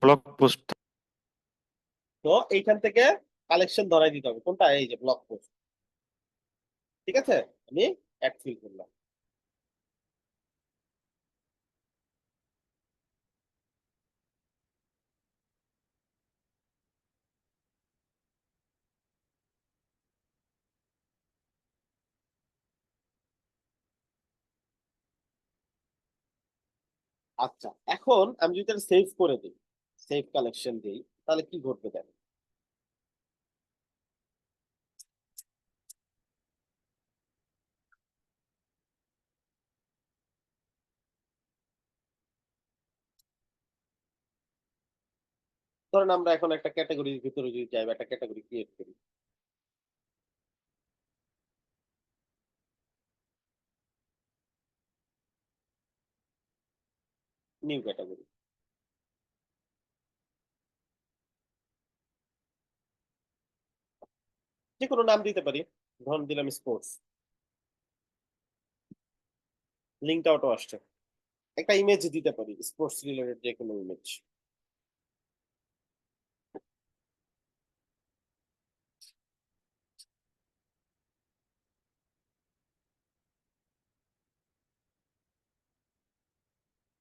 Blog post. তো এইখান থেকে কালেকশন ধরাই দিতে হবে, কোনটা? এই যে ব্লগ পোস্ট। ঠিক আছে, আমি অ্যাড ফিল করলাম। আচ্ছা, এখন আমি যদি এটা সেভ করে দিই, সেভ কালেকশন দিই, তাহলে কি ঘটবে দেখেন। ধরেন আমরা এখন একটা ক্যাটাগরির ভিতরে যদি যাই বা একটা ক্যাটাগরি ক্রিয়েট করি, নিউ ক্যাটাগরি, যে কোনো নাম দিতে পারি, ধরুন দিলাম স্পোর্টস, লিঙ্কটা অটো আসছে। একটা ইমেজ দিতে পারি, স্পোর্টস রিলেটেড যে কোনো ইমেজ।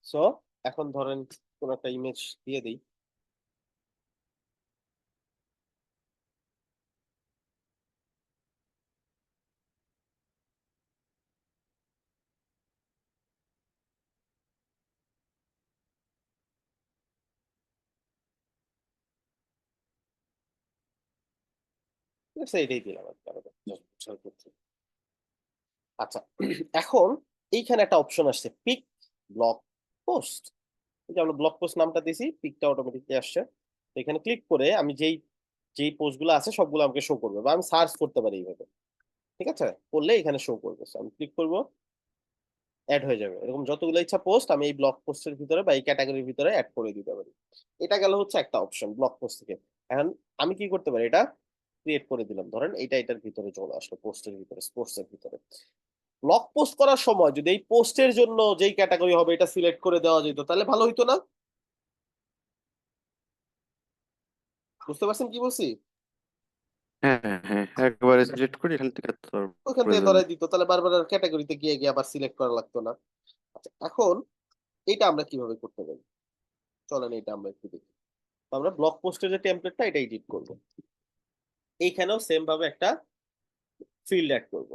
সো এখন ধরেন কোন একটা ইমেজ দিয়ে দিই। ঠিক আছে, এটাই দিলাম আর কি আমাদের just বোঝার ক্ষেত্রে। আচ্ছা, এখন এইখানে একটা অপশন আসছে পিক ব্লগ পোস্ট। এই যে আমরা ব্লগ পোস্ট নামটা দিছি, পিকটা অটোমেটিকলি আসছে। তো এখানে ক্লিক করে আমি যেই পোস্ট গুলো আছে সবগুলো আমাকে শো করবে, বা আমি সার্চ করতে পারি এইভাবে। ঠিক আছে, করলে এখানে শো করবে। So, আমি ক্লিক করব, অ্যাড হয়ে যাবে। এরকম যতগুলো ইচ্ছা পোস্ট আমি এই ব্লগ পোস্টের ভিতরে বা এই ক্যাটাগরির ভিতরে অ্যাড করে দিতে পারি। এটা গেল হচ্ছে একটা অপশন ব্লগ পোস্ট থেকে। এখন আমি কি করতে পারি, এটা ক্রিয়েট করে দিলাম, ধরেন এটা এটার ভিতরে চলে আসলো, পোস্টের ভিতরে, স্পোর্টস এর ভিতরে। ব্লগ পোস্ট করার সময় যদি এই পোস্টের জন্য যেই ক্যাটাগরি হবে এটা সিলেক্ট করে দেওয়া যেত, তাহলে ভালো হইতো না? বুঝতে পারছেন কি বলছি? হ্যাঁ, হ্যাঁ, একবারে সিলেক্ট করে এখান থেকে ওখান করে থেকে দেবে। ধরাই দিত, তাহলে বারবার আর ক্যাটাগরিতে গিয়ে গিয়ে আবার সিলেক্ট করা লাগতো না। আচ্ছা, এখন এটা আমরা কিভাবে করতে পারি, চলেন এটা আমরা একটু দেখি। তো আমরা ব্লগ পোস্টের যে টেমপ্লেটটা এটা এডিট করব। এইখানেও সেম ভাবে একটা ফিল্ড অ্যাড করব।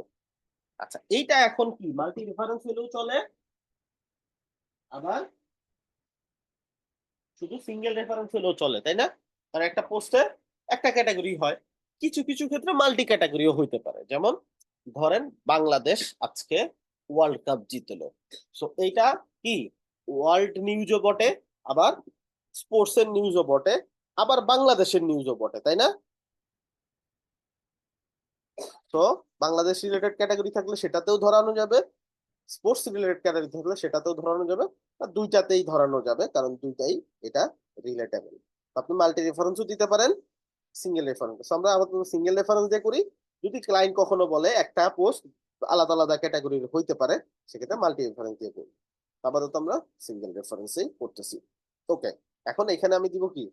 আচ্ছা, এইটা এখন কি মাল্টি রেফারেন্স হলেও চলে, আবার শুধু সিঙ্গেল রেফারেন্স হলেও চলে, তাই না? কারণ একটা পোস্টে একটা ক্যাটাগরি হয়, কিছু কিছু ক্ষেত্রে মাল্টি ক্যাটাগরিও হইতে পারে। যেমন ধরেন বাংলাদেশ আজকে ওয়ার্ল্ড কাপ জিতলো, সো এইটা কি ওয়ার্ল্ড নিউজও বটে, আবার স্পোর্টস এর নিউজও বটে, আবার বাংলাদেশের নিউজও বটে, তাই না? তো বাংলাদেশ রিলেটেড ক্যাটাগরি থাকলে সেটাতেও ধরানো যাবে, স্পোর্টস রিলেটেড ক্যাটাগরি থাকলে সেটাতেও ধরানো যাবে, আর দুইটাতেই ধরানো যাবে, কারণ দুইটাই এটা রিলেটেবল। আপনি মাল্টি রেফারেন্সও দিতে পারেন, সিঙ্গেল রেফারেন্স। আমরা আপাতত সিঙ্গেল রেফারেন্স দিয়ে করি। যদি ক্লায়েন্ট কখনো বলে একটা পোস্ট আলাদা আলাদা ক্যাটাগরির হইতে পারে, সেক্ষেত্রে মাল্টি রেফারেন্স দিয়ে করি। আপাতত আমরা সিঙ্গেল রেফারেন্সেই করতেছি। ওকে, এখন এখানে আমি দিব কি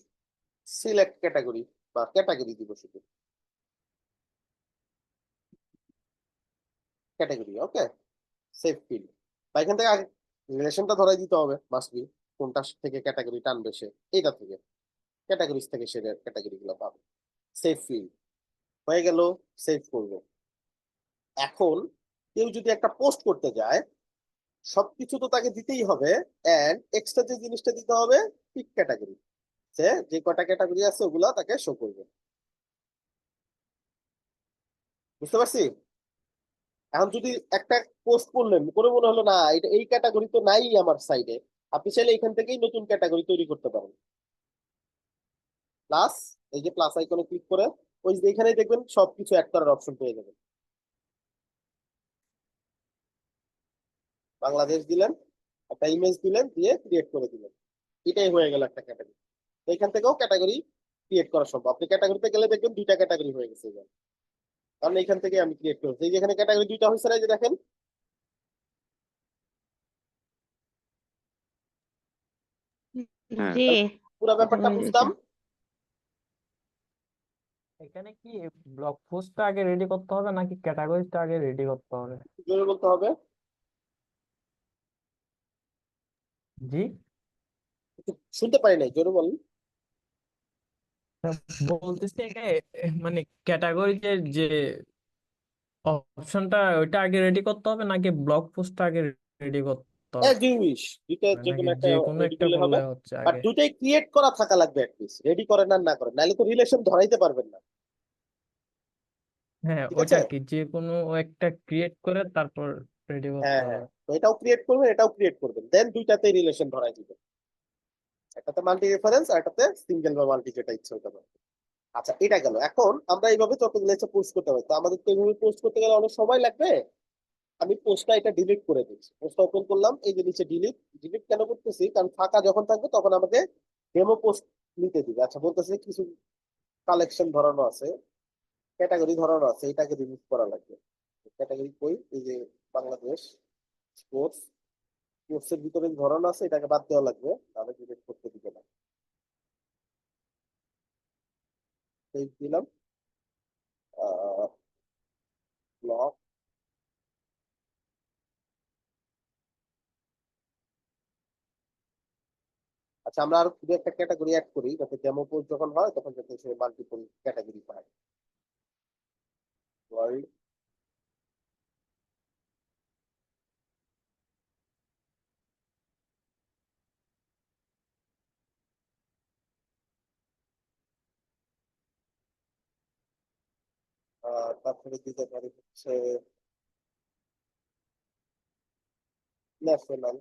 সিলেক্ট ক্যাটাগরি, বা ক্যাটাগরি দিব শুধু ক্যাটাগরি। ওকে, সেভ ফিল্ড। বা এখান থেকে আগে রিলেশনটা ধরাই দিতে হবে, মাস্ট বি, কোনটা থেকে ক্যাটাগরি টানবে সে, এইটা থেকে ক্যাটাগরিজ থেকে সে ক্যাটাগরি গুলো পাবে। সেভ ফিল্ড হয়ে গেল, সেভ করবো। এখন কেউ যদি একটা পোস্ট করতে যায়, সবকিছু তো তাকে দিতেই হবে, এন্ড এক্সট্রা যে জিনিসটা দিতে হবে পিক ক্যাটাগরি, সে যে কটা ক্যাটাগরি আছে ওগুলা তাকে শো করবে। বুঝতে পারছি? এখন যদি একটা পোস্ট করলেন করে মনে হলো না এটা এই ক্যাটাগরি তো নাই আমার সাইডে, আপনি চাইলে এখান থেকেই নতুন ক্যাটাগরি তৈরি করতে পারেন। প্লাস, এই যে প্লাস আইকনে ক্লিক করে ওই যে এখানেই দেখবেন সবকিছু অ্যাড করার অপশন পেয়ে যাবেন। বাংলাদেশ দিলেন, একটা ইমেজ দিলেন, দিয়ে ক্রিয়েট করে দিলেন, এটাই হয়ে গেল একটা ক্যাটাগরি। এখান থেকেও ক্যাটাগরি ক্রিয়েট করা সম্ভব। আপনি ক্যাটাগরিতে গেলে দেখবেন দুইটা ক্যাটাগরি হয়ে গেছে এবার। কারণ এখান থেকে আমি ক্রিয়েট করেছি, এই যে এখানে ক্যাটাগরি দুইটা হয়েছে না, এই যে দেখেন। হ্যাঁ, জি, পুরো ব্যাপারটা হয়ে গেছে। বুঝলাম। এখানে কি ব্লগ পোস্টটা আগে রেডি করতে হবে নাকি ক্যাটাগরিটা আগে রেডি করতে হবে? জোরে বলতে হবে। জি, শুনতে পারি নাই, জোরে বলেন। বলতেছি এখানে মানে ক্যাটাগরিতে যে অপশনটা ওইটা আগে রেডি করতে হবে নাকি ব্লগ পোস্টটা আগে রেডি করতে এক হবে, দুই উইশ, দুইটা যে নাকি কোনো একটা যে কোনো রেডি একটা করলে করলে হবে। হচ্ছে আর আগে? দুইটাই ক্রিয়েট করা থাকা লাগবে অ্যাটলিস্ট, রেডি করেন আর না করেন, নাহলে তো রিলেশন ধরাইতে পারবেন না। হ্যাঁ, ঠিক আছে, ওইটা কি যে কোনো একটা ক্রিয়েট করে তারপর রেডি হ্যাঁ করতে হ্যাঁ, হবে? তো এটাও ক্রিয়েট করবেন, এটাও ক্রিয়েট করবেন, দেন দুইটাতেই রিলেশন ধরাই দিবেন। একটাতে মাল্টি রেফারেন্স আর একটাতে সিঙ্গেল বা মাল্টি, যেটা ইচ্ছে হতে পারে। আচ্ছা, এটা গেল। এখন আমরা এইভাবে যতগুলো ইচ্ছা পোস্ট করতে পারি, তো আমাদের তো এইভাবে পোস্ট করতে গেলে অনেক সময় লাগবে। আমি পোস্টটা এটা ডিলিট করে দিচ্ছি, পোস্টটা ওপেন করলাম, এই যে নিচে ডিলিট। ডিলিট কেন করতেছি, কারণ ফাঁকা যখন থাকবে তখন আমাকে ডেমো পোস্ট নিতে দিবে। আচ্ছা, বলতেছে কিছু কালেকশন ধরানো আছে, ক্যাটাগরি ধরানো আছে, এটাকে রিমুভ করা লাগবে। ক্যাটাগরি কই, এই যে বাংলাদেশ স্পোর্টস, স্পোর্টস এর ভিতরে ধরানো আছে, এটাকে বাদ দেওয়া লাগবে, তাহলে ডিলিট করতে দিবে না। এই দিলাম ব্লক। আচ্ছা, আমরা আরো দু একটা ক্যাটাগরি অ্যাড করি, যাতে ডেমো পোস্ট যখন হয় তখন যাতে সে মাল্টিপল ক্যাটাগরি পায়। ওয়ার্ল্ড তারপরে দিতে পারি হচ্ছে ন্যাশনাল।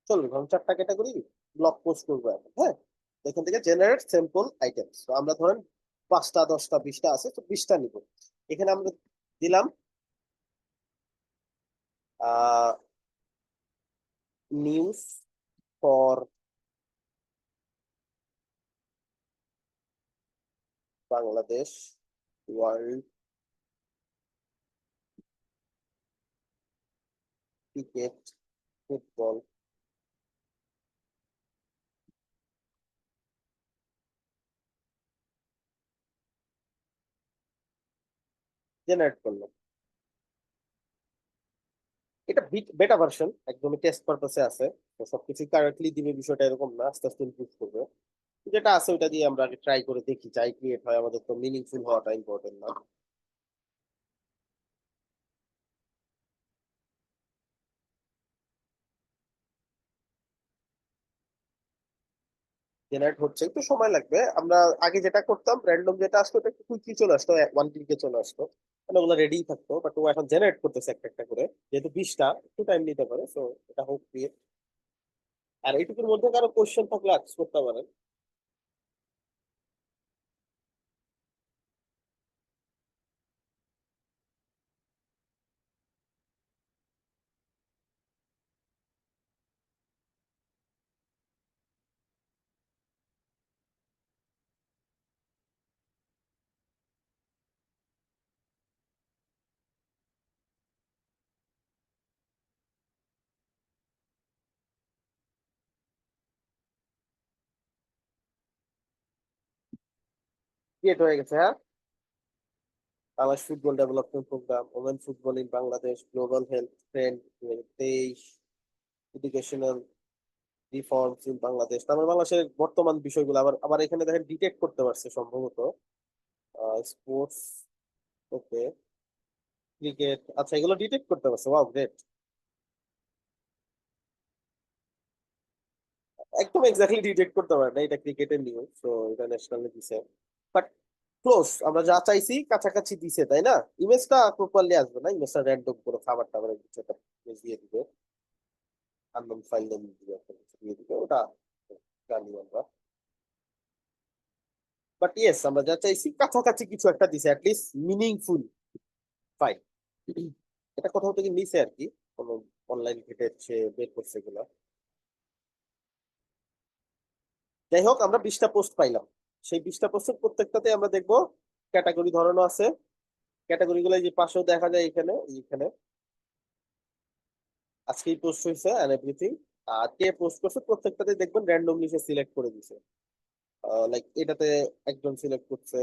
চলবে, ধরুন 4টা ক্যাটাগরি ব্লক পোস্ট করবো এখন। হ্যাঁ, এখান থেকে জেনারেট স্যাম্পল আইটেমস, তো আমরা ধরেন 5টা 10টা 20টা আছে, তো 20টা নিব। এখানে আমরা দিলাম news for Bangladesh, world cricket, football, generate করলাম। এটা বেটা ভার্সন, একদমই টেস্ট পারপাসে আছে, তো সবকিছু কারেক্টলি দিবে বিষয়টা এরকম না, আস্তে আস্তে ইমপ্রুভ করবে। যেটা আছে ওটা দিয়ে আমরা আগে ট্রাই করে দেখি, যাই ক্রিয়েট হয়, আমাদের তো মিনিংফুল হওয়াটা ইম্পর্টেন্ট না। জেনারেট হচ্ছে, একটু সময় লাগবে। আমরা আগে যেটা করতাম, র্যান্ডম যেটা আসতো ওটা একটু কুইকলি চলে আসতো, 1 ক্লিকে চলে আসতো, মানে ওগুলো রেডি থাকতো। বাট ও এখন জেনারেট করতেছে একটা একটা করে, যেহেতু 20টা একটু টাইম নিতে পারে, সো এটা হোক ক্রিয়েট। আর এইটুকুর মধ্যে কারো কোশ্চেন থাকলে আস্ক করতে পারেন। ক্রিয়েট হয়ে গেছে, হ্যাঁ। Bangladesh football development program, women football in Bangladesh, global health trend 2023, educational reforms in Bangladesh. তারপর বাংলাদেশের বর্তমান বিষয়গুলো আবার আবার এখানে দেখেন ডিটেক্ট করতে পারছে সম্ভবত। স্পোর্টস, ওকে, ক্রিকেট, আচ্ছা, এগুলো ডিটেক্ট করতে পারছে, ওয়াও গ্রেট। একদম এক্স্যাক্টলি ডিটেক্ট করতে পারে না, এটা ক্রিকেটের নিউজ, তো এটা ন্যাশনালে দিছে। বাট ক্লোজ, আমরা যা চাইছি কাছাকাছি দিছে, তাই না? ইমেজটা প্রপারলি আসবে না, ইমেজটা র্যান্ডম করে খাবার টাবারের কিছু একটা image দিয়ে দিবে, আননোন ফাইল নেম দিয়ে একটা কিছু দিয়ে দিবে, ওটা জানি আমরা। বাট ইয়েস, আমরা যা চাইছি কাছাকাছি কিছু একটা দিছে, অ্যাটলিস্ট মিনিংফুল ফাইল। এটা কোথাও থেকে নিছে আর কি, কোনো অনলাইন ঘেটে সে বের করছে এগুলা। যাই হোক, আমরা 20টা পোস্ট পাইলাম। সেই 20টা পোস্টের প্রত্যেকটাতে আমরা দেখবো ক্যাটাগরি ধরানো আছে। ক্যাটাগরি গুলো যে পাশেও দেখা যায়, এখানে এখানে আজকেই পোস্ট হয়েছে এন্ড এভরিথিং। আর কে পোস্ট করছে প্রত্যেকটাতে দেখবেন র্যান্ডমলি সে সিলেক্ট করে দিছে। লাইক এটাতে একজন সিলেক্ট করছে,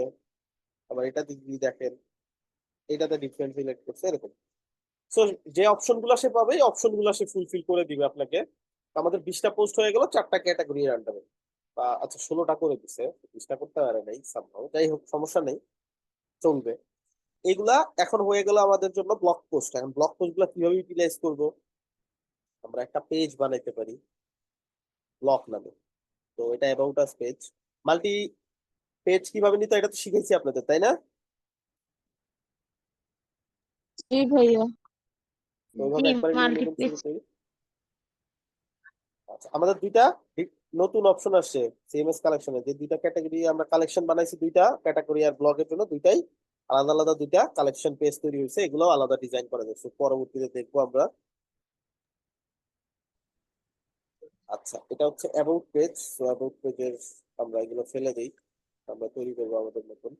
আবার এটাতে যদি দেখেন এটাতে ডিফারেন্ট সিলেক্ট করছে, এরকম। সো যে অপশন গুলো সে পাবে, এই অপশন গুলো সে ফুলফিল করে দিবে আপনাকে। আমাদের 20টা পোস্ট হয়ে গেল 4টা ক্যাটাগরির আন্ডারে। আচ্ছা, 16টা করে দিছে, 20টা করতে পারে নাই সামহাও, যাই হোক সমস্যা নেই, চলবে। এগুলা এখন হয়ে গেল আমাদের জন্য ব্লগ পোস্ট। এখন ব্লগ পোস্ট গুলা কিভাবে ইউটিলাইজ করবো, আমরা একটা পেজ বানাইতে পারি ব্লগ নামে। তো এটা about us page, multi page কিভাবে নিতে হয় এটা তো শিখেছি আপনাদের, তাই না? জি ভাইয়া। তো ওইভাবে জি, একবারে নিয়ে নেবেন মাল্টিপেজ। শুরুতেই। আচ্ছা, আমাদের দুইটা নতুন অপশন আসছে সিএমএস কালেকশনে, যে দুইটা ক্যাটাগরি আমরা কালেকশন বানাইছি, দুইটা ক্যাটাগরি আর ব্লগের জন্য দুইটাই আলাদা আলাদা দুইটা কালেকশন পেজ তৈরি হয়েছে, এগুলো আলাদা ডিজাইন করা যাচ্ছে, পরবর্তীতে দেখবো আমরা। আচ্ছা, এটা হচ্ছে অ্যাবাউট পেজ, তো অ্যাবাউট পেজের আমরা এগুলো ফেলে দিই, আমরা তৈরি করবো আমাদের মতন।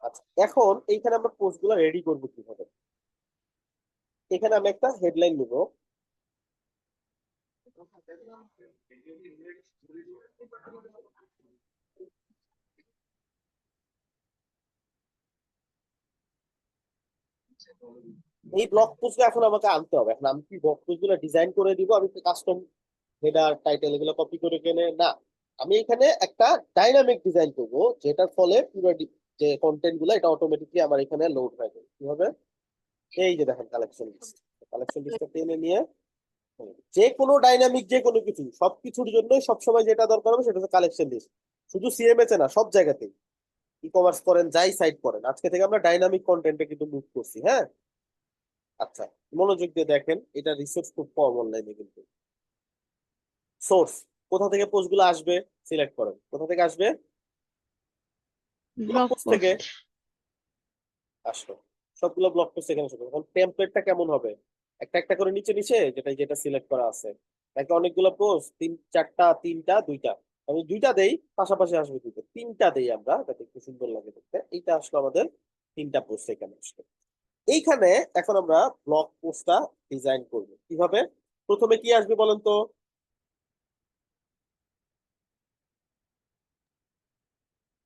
আচ্ছা, এখন এইখানে আমরা পোস্ট গুলো রেডি করবো কিভাবে। এখানে আমি একটা হেডলাইন নিব, এই ব্লগ পোস্টগুলো এখন আমাকে আনতে হবে। এখন আমি কি ব্লগ পোস্টগুলো ডিজাইন করে দিব, আমি কাস্টম হেডার টাইটেল এগুলো কপি করে কেনে না, আমি এখানে একটা ডাইনামিক ডিজাইন করব, যেটার ফলে পুরো যে কন্টেন্ট গুলো এটা অটোমেটিকলি আমার এখানে লোড হয়ে যাবে। কি হবে? এই যে দেখেন কালেকশন লিস্টটা টেনে নিয়ে যে কোনো ডাইনামিক যে কোনো কিছু সবকিছুর জন্য সবসময় যেটা দরকার হবে সেটা হচ্ছে কালেকশন লিস্ট। শুধু সিএমএস এ না, সব জায়গাতেই, ই কমার্স করেন, যাই সাইট করেন, আজকে থেকে আমরা ডাইনামিক কন্টেন্টে কিন্তু মুভ করছি। হ্যাঁ, আচ্ছা, মনোযোগ দিয়ে দেখেন, এটা রিসোর্স খুব কম অনলাইনে কিন্তু। সোর্স, কোথা থেকে পোস্টগুলো আসবে সিলেক্ট করেন, কোথা থেকে আসবে, ব্লগ ব্লগ পোস্ট থেকে পোস্ট। আসলো, সবগুলো ব্লগ পোস্ট এখানে আসবে। এখন টেমপ্লেটটা কেমন হবে, একটা একটা করে নিচে নিচে যেটা যেটা সিলেক্ট করা আছে, নাকি অনেকগুলো পোস্ট, তিন চারটা, তিনটা, দুইটা, আমি দুইটা দেই, পাশাপাশি আসবে দুটো, তিনটা দেই আমরা যাতে একটু সুন্দর লাগে দেখতে। এইটা আসলো আমাদের তিনটা পোস্ট এখানে আসলো। এইখানে এখন আমরা ব্লগ পোস্টটা ডিজাইন করব কিভাবে। প্রথমে কি আসবে বলেন তো?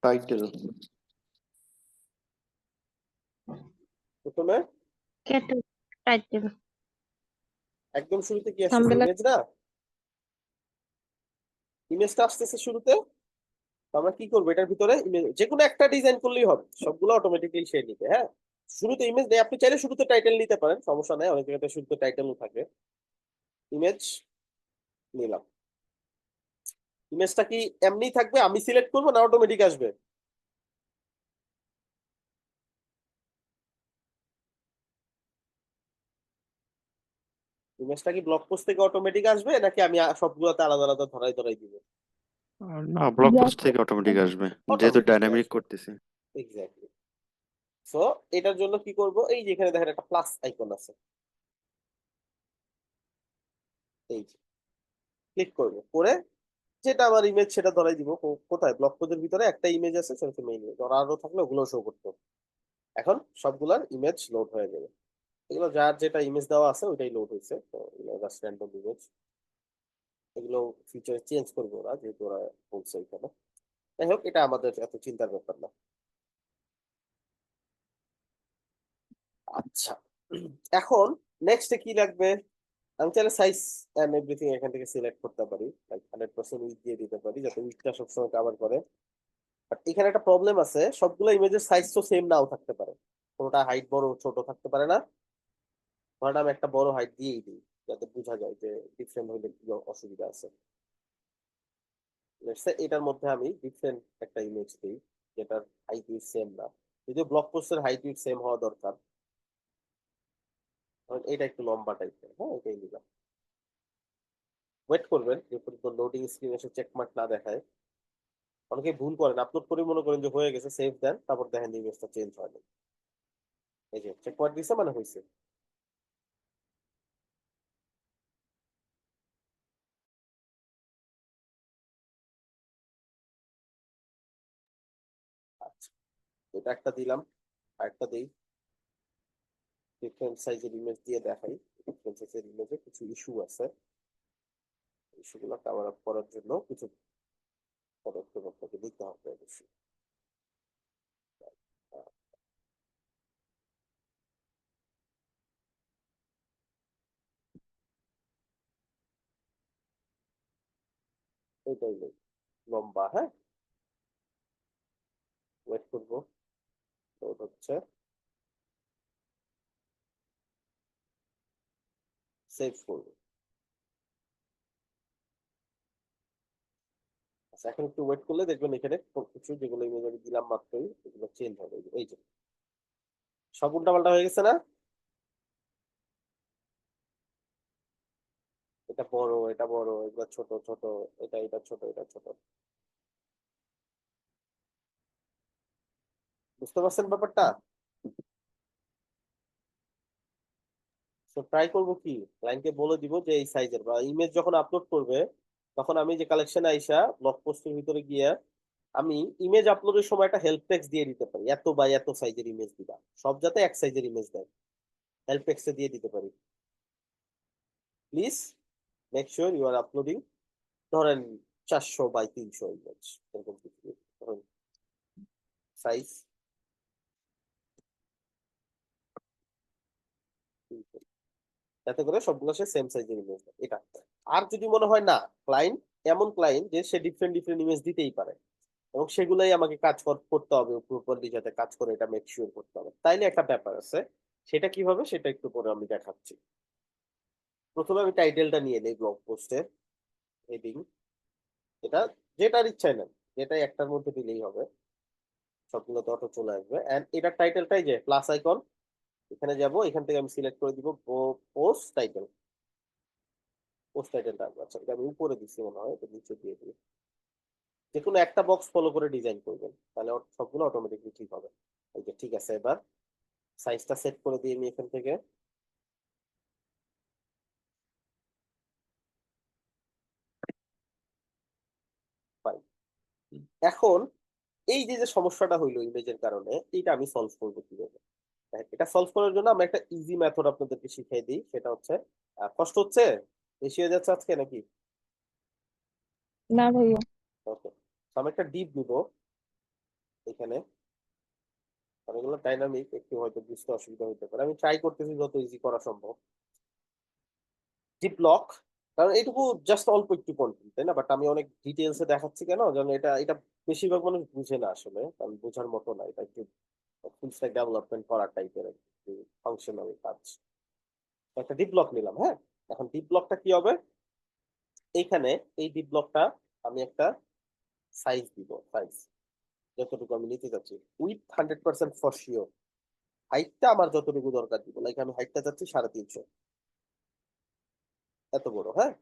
টাইটেল। প্রথমে টাইটেল। একদম শুরুতে কি আসছে, থাম্বনেল। ইমেজ না? ইমেজটা আসতেছে শুরুতে। তো আমরা কি করবো, এটার ভিতরে ইমেজ যে কোনো একটা ডিজাইন করলেই হবে, সবগুলো অটোমেটিক্যালি সে নিবে। হ্যাঁ, শুরুতে ইমেজ নেই, আপনি চাইলে শুরুতে টাইটেল নিতে পারেন, সমস্যা নেই, অনেক জায়গাতে শুরুতে টাইটেলও থাকে। ইমেজ নিলাম, ইমেজটা কি এমনি থাকবে, আমি সিলেক্ট করবো না অটোমেটিক আসবে? ইমেজটা কি ব্লগ পোস্ট থেকে অটোমেটিক আসবে, নাকি আমি সবগুলোতে আলাদা আলাদা ধরাই ধরাই দিব? না, ব্লগ ব্লগ পোস্ট থেকে অটোমেটিক আসবে, যেহেতু অটোমেটিক ডাইনামিক আসবে, করতেছি। এক্স্যাক্টলি। সো এটার জন্য কি করব, এই যে এখানে দেখেন একটা প্লাস আইকন আছে, এই যে ক্লিক করবো, করে যেটা আমার ইমেজ সেটা ধরাই দিব। কোথায়, ব্লগ পোস্টের ভিতরে একটা ইমেজ আছে, সেটা হচ্ছে মেইন ইমেজ, আর আরো থাকলে ওগুলো শো করতো। এখন সবগুলার ইমেজ লোড হয়ে যাবে, এগুলো যার যেটা ইমেজ দেওয়া আছে ওইটাই লোড হয়েছে, তো এগুলো জাস্ট র্যান্ডম ইমেজ। এগুলো ফিচার চেঞ্জ করবো ওরা, যেহেতু ওরা বলছে এখানে। যাই হোক, এটা আমাদের এত চিন্তার ব্যাপার না। আচ্ছা, এখন নেক্সটে কি লাগবে, আমি চাইলে সাইজ এন্ড এভরিথিং এখান থেকে সিলেক্ট করতে পারি, লাইক 100% উইথ দিয়ে দিতে পারি যাতে উইথটা সবসময় কভার করে। বাট এখানে একটা প্রবলেম আছে, সবগুলো ইমেজের সাইজ তো সেম নাও থাকতে পারে, কোনোটা হাইট বড় ছোট থাকতে পারে না। ধরেন আমি একটা বড় হাইট দিয়েই দিই, যাতে বোঝা যায় যে ডিফারেন্ট হলে কি অসুবিধা আছে। Let's say এটার মধ্যে আমি ডিফারেন্ট একটা ইমেজ দিই, যেটার হাইট উইথ সেম না, যদিও ব্লগ পোস্টের হাইট উইথ সেম হওয়া দরকার। ধরেন এটা একটু লম্বা টাইপের, হ্যাঁ এটাই নিলাম। ওয়েট করবেন যে পর্যন্ত লোডিং স্ক্রিন এসে চেক মার্ক না দেখায়। অনেকে ভুল করেন, আপলোড করে মনে করেন যে হয়ে গেছে, সেভ দেন, তারপর দেখেন ইমেজটা চেঞ্জ হয় না। এই যে চেক মার্ক দিছে মানে হয়েছে। আচ্ছা, এটা একটা দিলাম, আরেকটা দিই, ডিফারেন্ট সাইজের ইমেজ দিয়ে দেখাই। ডিফারেন্ট সাইজের ইমেজে কিছু ইস্যু আছে, ইস্যুগুলো কভার আপ করার জন্য কিছু পদক্ষেপ আপনাকে নিতে হবে অবশ্যই। এটাই লম্বা, হ্যাঁ। ওয়েট করবো, লোড হচ্ছে, সেভ করবো। আচ্ছা, এখন একটু ওয়েট করলে দেখবেন এখানে কিছু যেগুলো ইমেজ আমি দিলাম মাত্রই এগুলো চেঞ্জ হবে। এই যে সব উল্টাপাল্টা হয়ে গেছে না? এটা বড়, এটা বড়, এগুলো ছোট ছোট, এটা ছোট, এটা ছোট। বুঝতে পারছেন ব্যাপারটা? তো ট্রাই করবো কি, ক্লায়েন্টকে বলে দিব যে এই সাইজের, বা ইমেজ যখন আপলোড করবে তখন আমি যে কালেকশন আইসা ব্লগ পোস্টের ভিতরে গিয়ে আমি ইমেজ আপলোডের সময় একটা হেল্প টেক্সট দিয়ে দিতে পারি, এত বাই এত সাইজের ইমেজ দিবা, সব যাতে এক সাইজের ইমেজ দেয়, হেল্প টেক্সটে দিয়ে দিতে পারি। Please make sure you are uploading, ধরেন 400 বাই 300 ইমেজ, এরকম কিছু ধরেন সাইজ। যাতে করে সবগুলো সে সেম সাইজের ইমেজ দেয়, এটা। আর যদি মনে হয় না, ক্লায়েন্ট এমন ক্লায়েন্ট যে সে ডিফারেন্ট ডিফারেন্ট ইমেজ দিতেই পারে এবং সেগুলাই আমাকে কাজ করতে হবে প্রপারলি, যাতে কাজ করে এটা মেক শিওর করতে হবে, তাইলে একটা ব্যাপার আছে। সেটা কিভাবে সেটা একটু পরে আমি দেখাচ্ছি। প্রথমে আমি টাইটেলটা নিয়ে নেই ব্লগ পোস্টের, হেডিং, এটা যেটার ইচ্ছাই নেন, যেটাই একটার মধ্যে দিলেই হবে, সবগুলো তো অটো চলে আসবে। এন্ড এটার টাইটেলটাই যে প্লাস আইকন, এখানে যাব, এখান থেকে আমি সিলেক্ট করে দিব পোস্ট টাইটেল। পোস্ট টাইটেলটা আচ্ছা, এটা আমি উপরে দিচ্ছি মনে হয়, এটা নিচে দিয়ে দিই। যে কোনো একটা বক্স ফলো করে ডিজাইন করবেন, তাহলে সবগুলো অটোমেটিকলি ঠিক হবে। এই যে ঠিক আছে, এবার সাইজটা সেট করে দিয়ে আমি এখান থেকে পাই। এখন এই যে যে সমস্যাটা হইলো ইমেজের কারণে, এটা আমি সলভ করবো কিভাবে? এটা সলভ করার জন্য আমরা একটা ইজি মেথড আপনাদেরকে শিখিয়ে দিই, সেটা হচ্ছে কষ্ট হচ্ছে, বেশি হয়ে যাচ্ছে আজকে নাকি? না ভাইয়া। ওকে, আমি একটা ডিপ নিব এখানে, আর এগুলো ডাইনামিক, একটু হয়তো বুঝতে অসুবিধা হতে পারে, আমি ট্রাই করতেছি যত ইজি করা সম্ভব। ডিপ লক, কারণ এইটুকু জাস্ট অল্প একটু কন্টেন্ট, তাই না? বাট আমি অনেক ডিটেলসে দেখাচ্ছি কেন, যেন এটা এটা বেশিরভাগ মানুষ বুঝে না আসলে, কারণ বোঝার মতো না, এটা একটু ফুল স্ট্যাক ডেভেলপমেন্ট করার টাইপের ফাংশনাল কাজ। তো একটা ডিপ ব্লক নিলাম, হ্যাঁ। এখন ডিপ ব্লকটা কি হবে? এইখানে এই ডিপ ব্লকটা আমি একটা সাইজ দিব, সাইজ যতটুকু আমি নিতে চাচ্ছি, উইথ 100% ফর শিওর। হাইটটা আমার যতটুকু দরকার দিব, লাইক আমি হাইটটা চাচ্ছি 350, এত বড়, হ্যাঁ।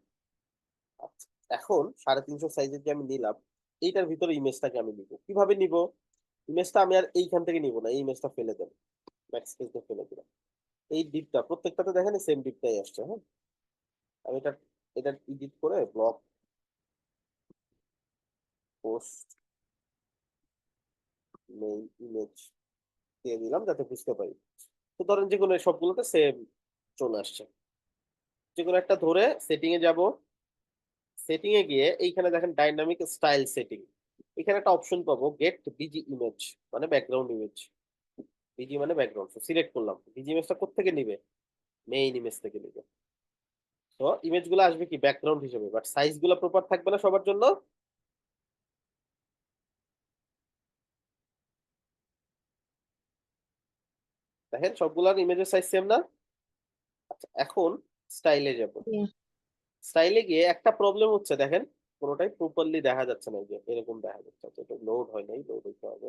আচ্ছা, এখন 350 সাইজের যে আমি নিলাম, এইটার ভিতরে ইমেজটাকে আমি নিব। কিভাবে নিব? ইমেজটা আমি আর এইখান থেকে নিব না, এই ইমেজটা ফেলে দেব, ব্যাক স্পেস ফেলে দিলাম। এই ডিপটা প্রত্যেকটাতে দেখেন সেম ডিপটাই আসছে, হ্যাঁ। আমি এটা এটা এডিট করে ব্লক পোস্ট মেইন ইমেজ দিয়ে দিলাম, যাতে বুঝতে পারি। তো ধরেন যে কোনো সবগুলোতে সেম চলে আসছে। যে কোনো একটা ধরে সেটিং এ যাব, সেটিং এ গিয়ে এইখানে দেখেন ডাইনামিক স্টাইল সেটিং, এখানে একটা অপশন পাবো গেট বিজি ইমেজ, মানে ব্যাকগ্রাউন্ড ইমেজ। বিজি মানে ব্যাকগ্রাউন্ড, সিলেক্ট করলাম। বিজি ইমেজটা কোথেকে নিবে? মেইন ইমেজ থেকে নিবে। তো ইমেজ গুলো আসবে কি ব্যাকগ্রাউন্ড হিসেবে, বাট সাইজ গুলো প্রপার থাকবে না সবার জন্য। দেখেন সবগুলোর ইমেজের সাইজ সেম না? আচ্ছা, এখন স্টাইলে যাব। স্টাইলে গিয়ে একটা প্রবলেম হচ্ছে, দেখেন কোনোটাই প্রপারলি দেখা যাচ্ছে না, এই যে এরকম দেখা যাচ্ছে, এটা লোড হয় নাই, লোড হইতে হবে।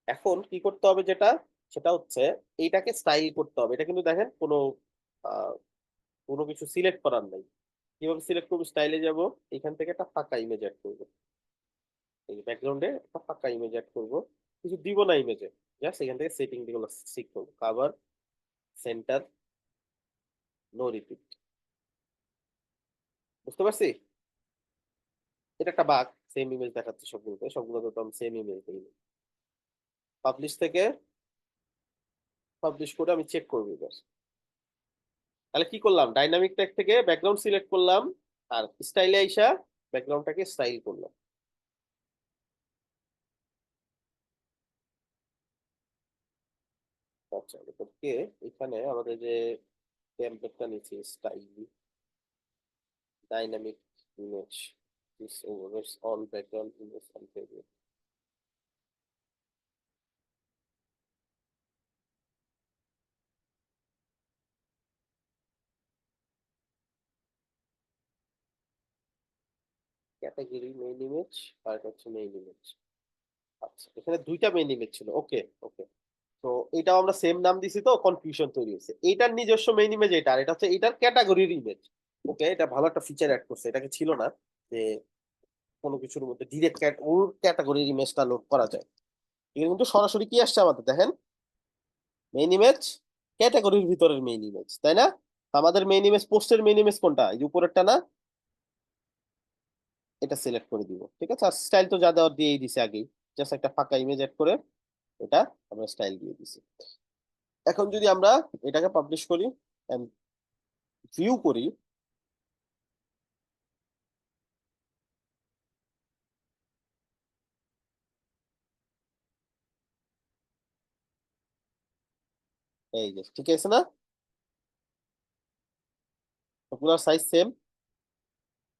এখন কি করতে হবে, যেটা সেটা হচ্ছে এইটাকে স্টাইল করতে হবে। এটা কিন্তু দেখেন কোনো আহ, কোনো কিছু সিলেক্ট করার নাই। কিভাবে সিলেক্ট করবো? স্টাইলে যাব, এখান থেকে একটা ফাঁকা ইমেজ অ্যাড করবো, এই ব্যাকগ্রাউন্ডে একটা ফাঁকা ইমেজ অ্যাড করবো, কিছু দিব না ইমেজে, জাস্ট এখান থেকে সেটিং গুলো ঠিক করবো, কাভার, সেন্টার, নো রিপিট। বুঝতে পারছি? এটা একটা বাগ, সেম ইমেজ দেখাচ্ছে সবগুলোতে, সবগুলোতে তো আমি সেম ইমেজ দিই। পাবলিশ থেকে পাবলিশ করে আমি চেক করবো এবার। তাহলে কি করলাম? ডাইনামিক ট্যাগ থেকে ব্যাকগ্রাউন্ড সিলেক্ট করলাম, আর স্টাইলে আইসা ব্যাকগ্রাউন্ডটাকে স্টাইল করলাম। আচ্ছা, এরপরকে এখানে আমাদের যে টেমপ্লেটটা নিচ্ছি, style dynamic image, this overs all background image unfavourable. Category main image, আর এটা হচ্ছে মেইন ইমেজ। আচ্ছা, এখানে দুইটা মেইন ইমেজ ছিল, ওকে ওকে। তো এটাও আমরা সেম নাম দিছি, তো কনফিউশন তৈরি হয়েছে। এইটার নিজস্ব মেইন ইমেজ এটা, আর এটা হচ্ছে এটার ক্যাটাগরির ইমেজ। ওকে, এটা ভালো একটা ফিচার অ্যাড করছে, এটাকে ছিল না, যে কোনো কিছুর মধ্যে ডিরেক্ট ওর ক্যাটাগরির ইমেজটা লোড করা যায়। এখানে কিন্তু সরাসরি কি আসছে আমাদের, দেখেন মেইন ইমেজ, ক্যাটাগরির ভিতরের মেইন ইমেজ, তাই না? আমাদের মেইন ইমেজ, পোস্টের মেইন ইমেজ কোনটা? এই যে উপরেরটা না? এটা সিলেক্ট করে দিব, ঠিক আছে। আর স্টাইল তো যা দেওয়ার দিয়েই দিছে আগেই, জাস্ট একটা ফাঁকা ইমেজ অ্যাড করে এটা আমরা স্টাইল দিয়ে দিছি। এখন যদি আমরা এটাকে পাবলিশ করি এন্ড ভিউ করি, এই যে ঠিক আছে না, সবগুলোর সাইজ সেম,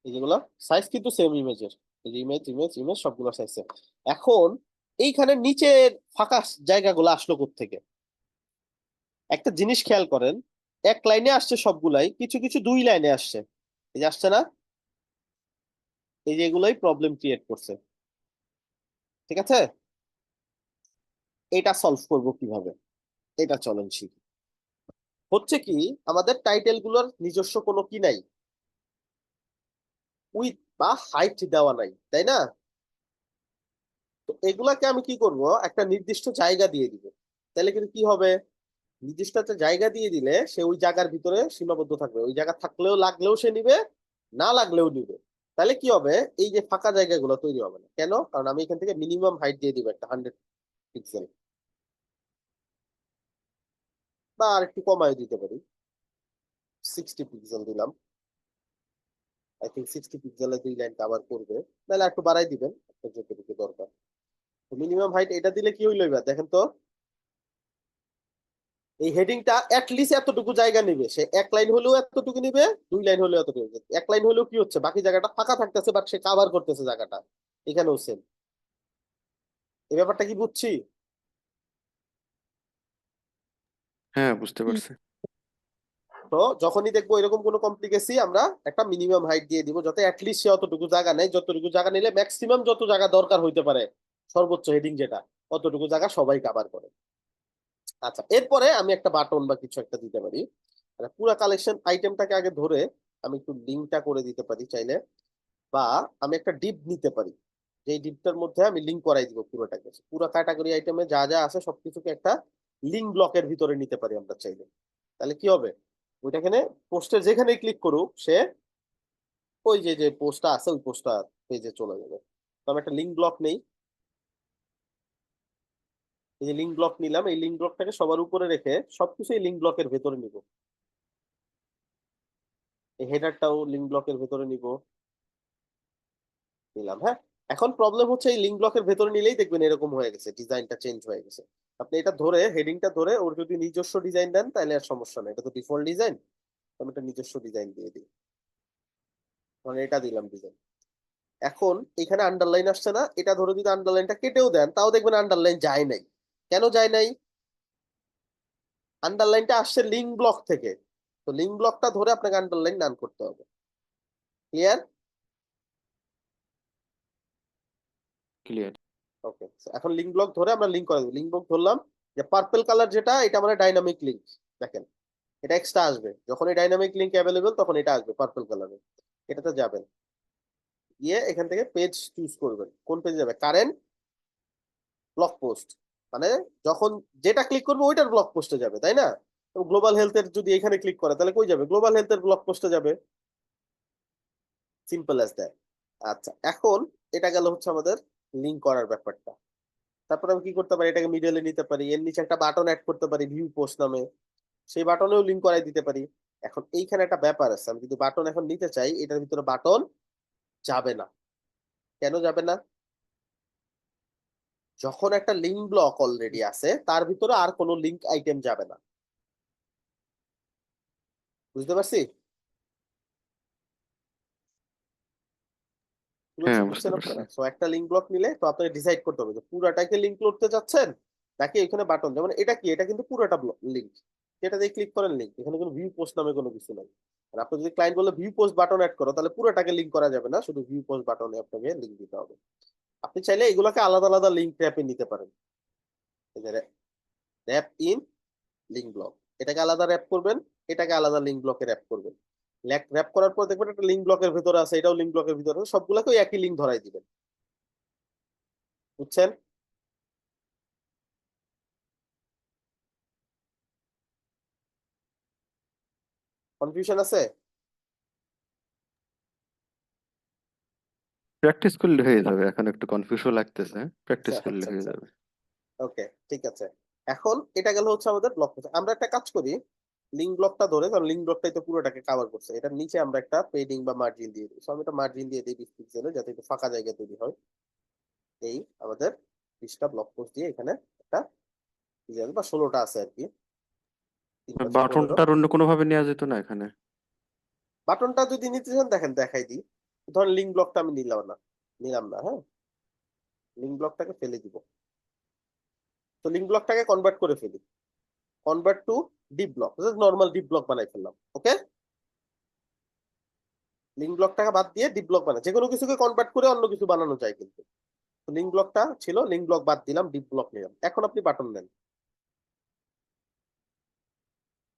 এই যেগুলো সাইজ কিন্তু সেম ইমেজের, এই যে ইমেজ ইমেজ ইমেজ সবগুলোর সাইজ সেম। এখন এইখানে নিচের ফাঁকা জায়গাগুলো আসলো থেকে একটা জিনিস খেয়াল করেন, এক লাইনে আসছে সবগুলাই, কিছু কিছু দুই লাইনে আসছে, এই যে আসছে না, এই যে এগুলাই প্রবলেম ক্রিয়েট করছে। ঠিক আছে, এটা সলভ করব কিভাবে, এটা চলেন শিখি। হচ্ছে কি, আমাদের টাইটেল গুলোর নিজস্ব কোনো কি নাই, উইথ বা হাইট দেওয়া নাই, তাই না? তো এগুলাকে আমি কি করব, একটা নির্দিষ্ট জায়গা দিয়ে দিব। তাহলে কিন্তু কি হবে, নির্দিষ্ট একটা জায়গা দিয়ে দিলে সে ওই জায়গার ভিতরে সীমাবদ্ধ থাকবে, ওই জায়গা থাকলেও লাগলেও সে নিবে, না লাগলেও নিবে। তাহলে কি হবে, এই যে ফাঁকা জায়গাগুলো তৈরি হবে না। কেন? কারণ আমি এখান থেকে মিনিমাম হাইট দিয়ে দিব একটা 100 পিক্সেল, বা আর একটু কমায় দিতে পারি, 60 পিক্সেল দিলাম। আই থিঙ্ক 60 পিক্সেলে 2 লাইন কভার করবে, নাহলে একটু বাড়াই দিবেন আপনার যতটুকু দরকার। মিনিমাম হাইট এটা দিলে কি হইলো, এবার দেখেন তো, এই হেডিংটা লিস্ট এতটুকু জায়গা নিবে, সে 1 লাইন হলেও এতটুকু নিবে, 2 লাইন হলেও এতটুকু। 1 লাইন হলেও কি হচ্ছে, বাকি জায়গাটা ফাঁকা থাকতেছে, বাট সে কাভার করতেছে জায়গাটা। এখানেও সেম, এই ব্যাপারটা কি বুঝছি? হ্যাঁ, বুঝতে পারছি। তো যখনই দেখবো এরকম কোনো কমপ্লিকেসি, আমরা একটা মিনিমাম হাইট দিয়ে দিব, যাতে লিস্ট সে অতটুকু জায়গা নেয়, যতটুকু জায়গা নিলে ম্যাক্সিমাম যত জায়গা দরকার হইতে পারে, সর্বোচ্চ হেডিং যেটা, অতটুকু জায়গা সবাই কাভার করে। আচ্ছা, এরপরে আমি একটা বাটন বা কিছু একটা দিতে পারি, মানে পুরো কালেকশন আইটেমটাকে আগে ধরে আমি একটু লিঙ্কটা করে দিতে পারি চাইলে, বা আমি একটা ডিপ নিতে পারি, যে ডিপটার মধ্যে আমি লিঙ্ক করাই দিব পুরোটাকে, পুরো ক্যাটাগরি আইটেমে যা যা আছে সবকিছুকে একটা লিঙ্ক ব্লকের ভিতরে নিতে পারি আমরা চাইলে। তাহলে কি হবে, ওইটা এখানে পোস্টের যেখানে ক্লিক করুক সে ওই যে যে পোস্টটা আছে ওই পোস্টটা পেজে চলে যাবে। তো আমি একটা লিঙ্ক ব্লক নেই, এই যে লিঙ্ক ব্লক নিলাম, এই লিঙ্ক ব্লকটাকে সবার উপরে রেখে সবকিছু এই লিঙ্ক ব্লকের ভেতরে নিব, এই হেডারটাও লিঙ্ক ব্লকের ভেতরে নিব, নিলাম। হ্যাঁ, এখন প্রবলেম হচ্ছে এই লিঙ্ক ব্লকের ভেতরে নিলেই দেখবেন এরকম হয়ে গেছে, ডিজাইনটা চেঞ্জ হয়ে গেছে। আপনি এটা ধরে হেডিংটা ধরে ওর যদি নিজস্ব ডিজাইন দেন তাহলে আর সমস্যা নেই, এটা তো ডিফল্ট ডিজাইন, আমি একটা নিজস্ব ডিজাইন দিয়ে দিই, মানে এটা দিলাম ডিজাইন। এখন এখানে আন্ডারলাইন আসছে না, এটা ধরে যদি আন্ডারলাইনটা কেটেও দেন তাও দেখবেন আন্ডারলাইন যায় নাই। কেন যায় নাই, আন্ডারলাইনটা আসছে লিঙ্ক ব্লক থেকে, তো লিঙ্ক ব্লকটা ধরে আপনাকে আন্ডারলাইন নান করতে হবে। ক্লিয়ার? ক্লিয়ার। ওকে, এখন লিঙ্ক ব্লক ধরে আমরা লিঙ্ক করে দেবো। লিঙ্ক ব্লক ধরলাম, যে পার্পল কালার যেটা, এটা মানে ডাইনামিক লিঙ্ক। দেখেন এটা এক্সট্রা আসবে, যখন এই ডাইনামিক লিঙ্ক অ্যাভেলেবল তখন এটা আসবে পার্পল কালারে। এটাতে যাবেন, গিয়ে এখান থেকে পেজ চুজ করবেন, কোন পেজে যাবে, কারেন্ট ব্লক পোস্ট, মানে যখন যেটা ক্লিক করবে ওইটার ব্লক পোস্টে যাবে, তাই না? গ্লোবাল হেলথের যদি এখানে ক্লিক করে তাহলে কই যাবে, গ্লোবাল হেলথের ব্লক পোস্টে যাবে। Simple as that. আচ্ছা, এখন এটা গেল হচ্ছে আমাদের লিঙ্ক করার ব্যাপারটা। তারপর আমি কি করতে পারি, এটাকে মিডলে নিতে পারি, এর নিচে একটা বাটন অ্যাড করতে পারি ভিউ পোস্ট নামে, সেই বাটনেও লিঙ্ক করাই দিতে পারি। এখন এইখানে একটা ব্যাপার আছে, আমি যদি বাটন এখন নিতে চাই, এটার ভিতরে বাটন যাবে না। কেন যাবে না, যখন একটা লিঙ্ক ব্লক অলরেডি আছে তার ভিতরে আর কোনো লিঙ্ক আইটেম যাবে না। বুঝতে পারছি? কি বলছি হ্যাঁ, বুঝতে বুঝছেন পারছি। আপনারা? সো একটা লিঙ্ক ব্লক নিলে তো আপনাকে ডিসাইড করতে হবে যে পুরাটাকে লিঙ্ক করতে চাচ্ছেন নাকি এখানে বাটন, যেমন এটা কি, এটা কিন্তু পুরোটা লিঙ্ক, যেটা দিয়ে ক্লিক করেন লিঙ্ক, এখানে কোনো ভিউ পোস্ট নামে কোনো কিছু নাই। আর আপনি যদি ক্লায়েন্ট বলে ভিউ পোস্ট বাটন অ্যাড করো, তাহলে পুরোটাকে লিঙ্ক করা যাবে না, শুধু ভিউ পোস্ট বাটনে আপনাকে লিঙ্ক দিতে হবে। আপনি চাইলে এগুলোকে আলাদা আলাদা লিঙ্ক ট্র্যাপে নিতে পারেন, এই যে র্যাপ ইন লিঙ্ক ব্লক, এটাকে আলাদা র্যাপ করবেন, এটাকে আলাদা লিঙ্ক ব্লকে র্যাপ করবেন। র্যাপ করার পর দেখবেন একটা লিঙ্ক ব্লকের ভিতরে আছে, এটাও লিঙ্ক ব্লকের ভিতরে আছে, সবগুলোকে ওই একই লিঙ্ক ধরাই দিবেন। বুঝছেন? কনফিউশন আছে? প্র্যাকটিস করলে হয়ে যাবে, এখন একটু কনফিউশন লাগতেছে, আচ্ছা প্র্যাকটিস করলে আচ্ছা হয়ে আচ্ছা, যাবে। ওকে, ঠিক আছে। এখন এটা গেল হচ্ছে আমাদের ব্লক। আমরা একটা কাজ করি, লিঙ্ক ব্লকটা ধরে, কারণ লিঙ্ক ব্লকটাই তো পুরোটাকে কভার করছে, এটার নিচে আমরা একটা পেডিং বা মার্জিন দিয়ে দিই। আমি একটা মার্জিন দিয়ে দিই 20 পিক্সেলে, যাতে একটু ফাঁকা জায়গা তৈরি হয়। এই আমাদের 20টা ব্লক পোস্ট দিয়ে এখানে একটা ডিজাইন বা 16টা আছে আর কি। 3 × 15। বাটনটার অন্য কোনো ভাবে নেওয়া যেত না এখানে? বাটনটা যদি নিতে চান দেখেন দেখাই দিই। ধরেন লিঙ্ক ব্লকটা আমি নিলাম না, হ্যাঁ, লিঙ্ক ব্লকটাকে ফেলে দিব। তো লিঙ্ক ব্লকটাকে কনভার্ট করে ফেলি, convert to deep block, normal deep block বানাই ফেললাম। ওকে, লিঙ্ক ব্লকটাকে বাদ দিয়ে ডিপ ব্লক বানাই, যে কোনো কিছুকে কনভার্ট করে অন্য কিছু বানানো যায় কিন্তু। লিঙ্ক ব্লকটা ছিল, লিঙ্ক ব্লক বাদ দিলাম, ডিপ ব্লক নিলাম। এখন আপনি বাটন নেন,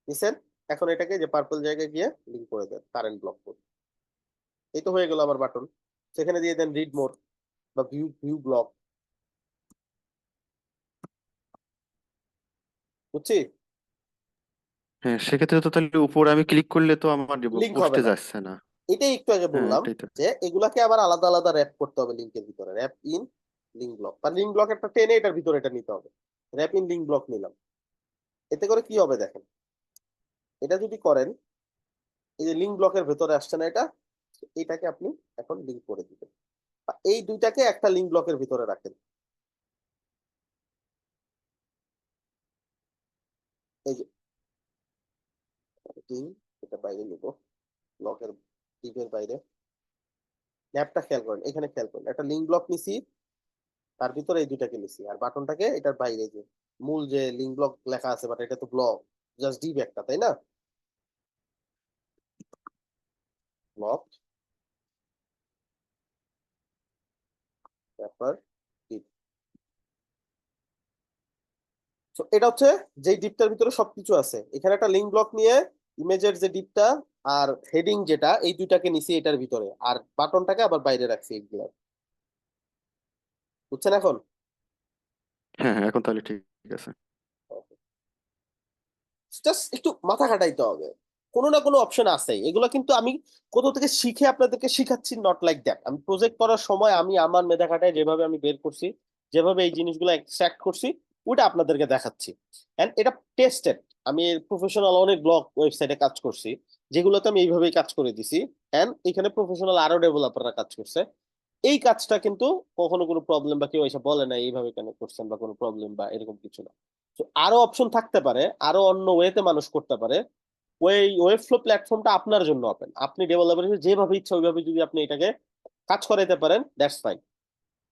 নিছেন। এখন এটাকে যে পার্পল জায়গায় গিয়ে লিঙ্ক করে দেন কারেন্ট ব্লক করে। এই তো হয়ে গেল আমার বাটন। সেখানে দিয়ে দেন রিড মোর বা ভিউ ভিউ ব্লক। বুঝছি? হ্যাঁ, সেক্ষেত্রে তো তাহলে উপরে আমি ক্লিক করলে তো আমার লিঙ্ক হবে পোস্টে না। যাচ্ছে না। এটাই একটু আগে হ্যাঁ, বললাম এটাই তো। যে এগুলাকে আবার আলাদা আলাদা র্যাপ করতে হবে লিঙ্কের ভিতরে। র্যাপ ইন লিঙ্ক ব্লক, বা লিঙ্ক ব্লক একটা টেনে এটার ভিতরে এটা নিতে হবে। র্যাপ ইন লিঙ্ক ব্লক নিলাম। এতে করে কি হবে দেখেন, এটা যদি করেন, এই যে লিঙ্ক ব্লকের ভেতরে আসছে না এটা, এটাকে আপনি এখন লিঙ্ক করে দিবেন। এই দুইটাকে একটা লিঙ্ক ব্লকের ভিতরে রাখেন। এই যে এটা বাইরে নিব, ব্লকের ডিপের বাইরে। ল্যাবটা খেয়াল করেন, এখানে খেয়াল করেন, একটা লিঙ্ক ব্লক নিছি, তার ভিতরে এই দুইটাকে নিছি, আর বাটনটাকে এটার বাইরে, যে মূল যে লিঙ্ক ব্লক লেখা আছে, বাট এটা তো ব্লক, জাস্ট ডিপ একটা, তাই না? ব্লক, তারপর ডিপ। তো এটা হচ্ছে যে ডিপটার ভিতরে সবকিছু আছে। এখানে একটা লিঙ্ক ব্লক নিয়ে ইমেজের যে ডিপটা আর হেডিং যেটা, এই দুইটাকে নিছি এটার ভিতরে, আর বাটনটাকে আবার বাইরে রাখছি এইগুলো। বুঝছেন এখন? হ্যাঁ হ্যাঁ, এখন তাহলে ঠিক আছে। জাস্ট একটু মাথা খাটাইতে হবে, কোনো না কোনো অপশন আছে। এগুলো কিন্তু আমি কোথাও থেকে শিখে আপনাদেরকে শিখাচ্ছি, নট লাইক দ্যাট। আমি প্রজেক্ট করার সময় আমি আমার মেধা খাটায় যেভাবে আমি বের করছি, যেভাবে এই জিনিসগুলো এক্সট্রাক্ট করছি, ওটা আপনাদেরকে দেখাচ্ছি। এন্ড এটা টেস্টেড। আমি প্রফেশনাল অনেক ব্লগ ওয়েবসাইটে কাজ করছি, যেগুলোতে আমি এইভাবেই কাজ করে দিছি। এন্ড এখানে প্রফেশনাল আরো ডেভেলপাররা কাজ করছে। এই কাজটা কিন্তু কখনো কোনো প্রবলেম বা কেউ এসে বলে না এইভাবে কেন করছেন বা কোনো প্রবলেম বা এরকম কিছু না। তো আরো অপশন থাকতে পারে, আরো অন্য ওয়েতে মানুষ করতে পারে। ওই ওয়েব ফ্লো প্ল্যাটফর্মটা আপনার জন্য ওপেন। আপনি ডেভেলপার হিসেবে যেভাবে ইচ্ছা ওইভাবে যদি আপনি এটাকে কাজ করাইতে পারেন, দ্যাটস ফাইন।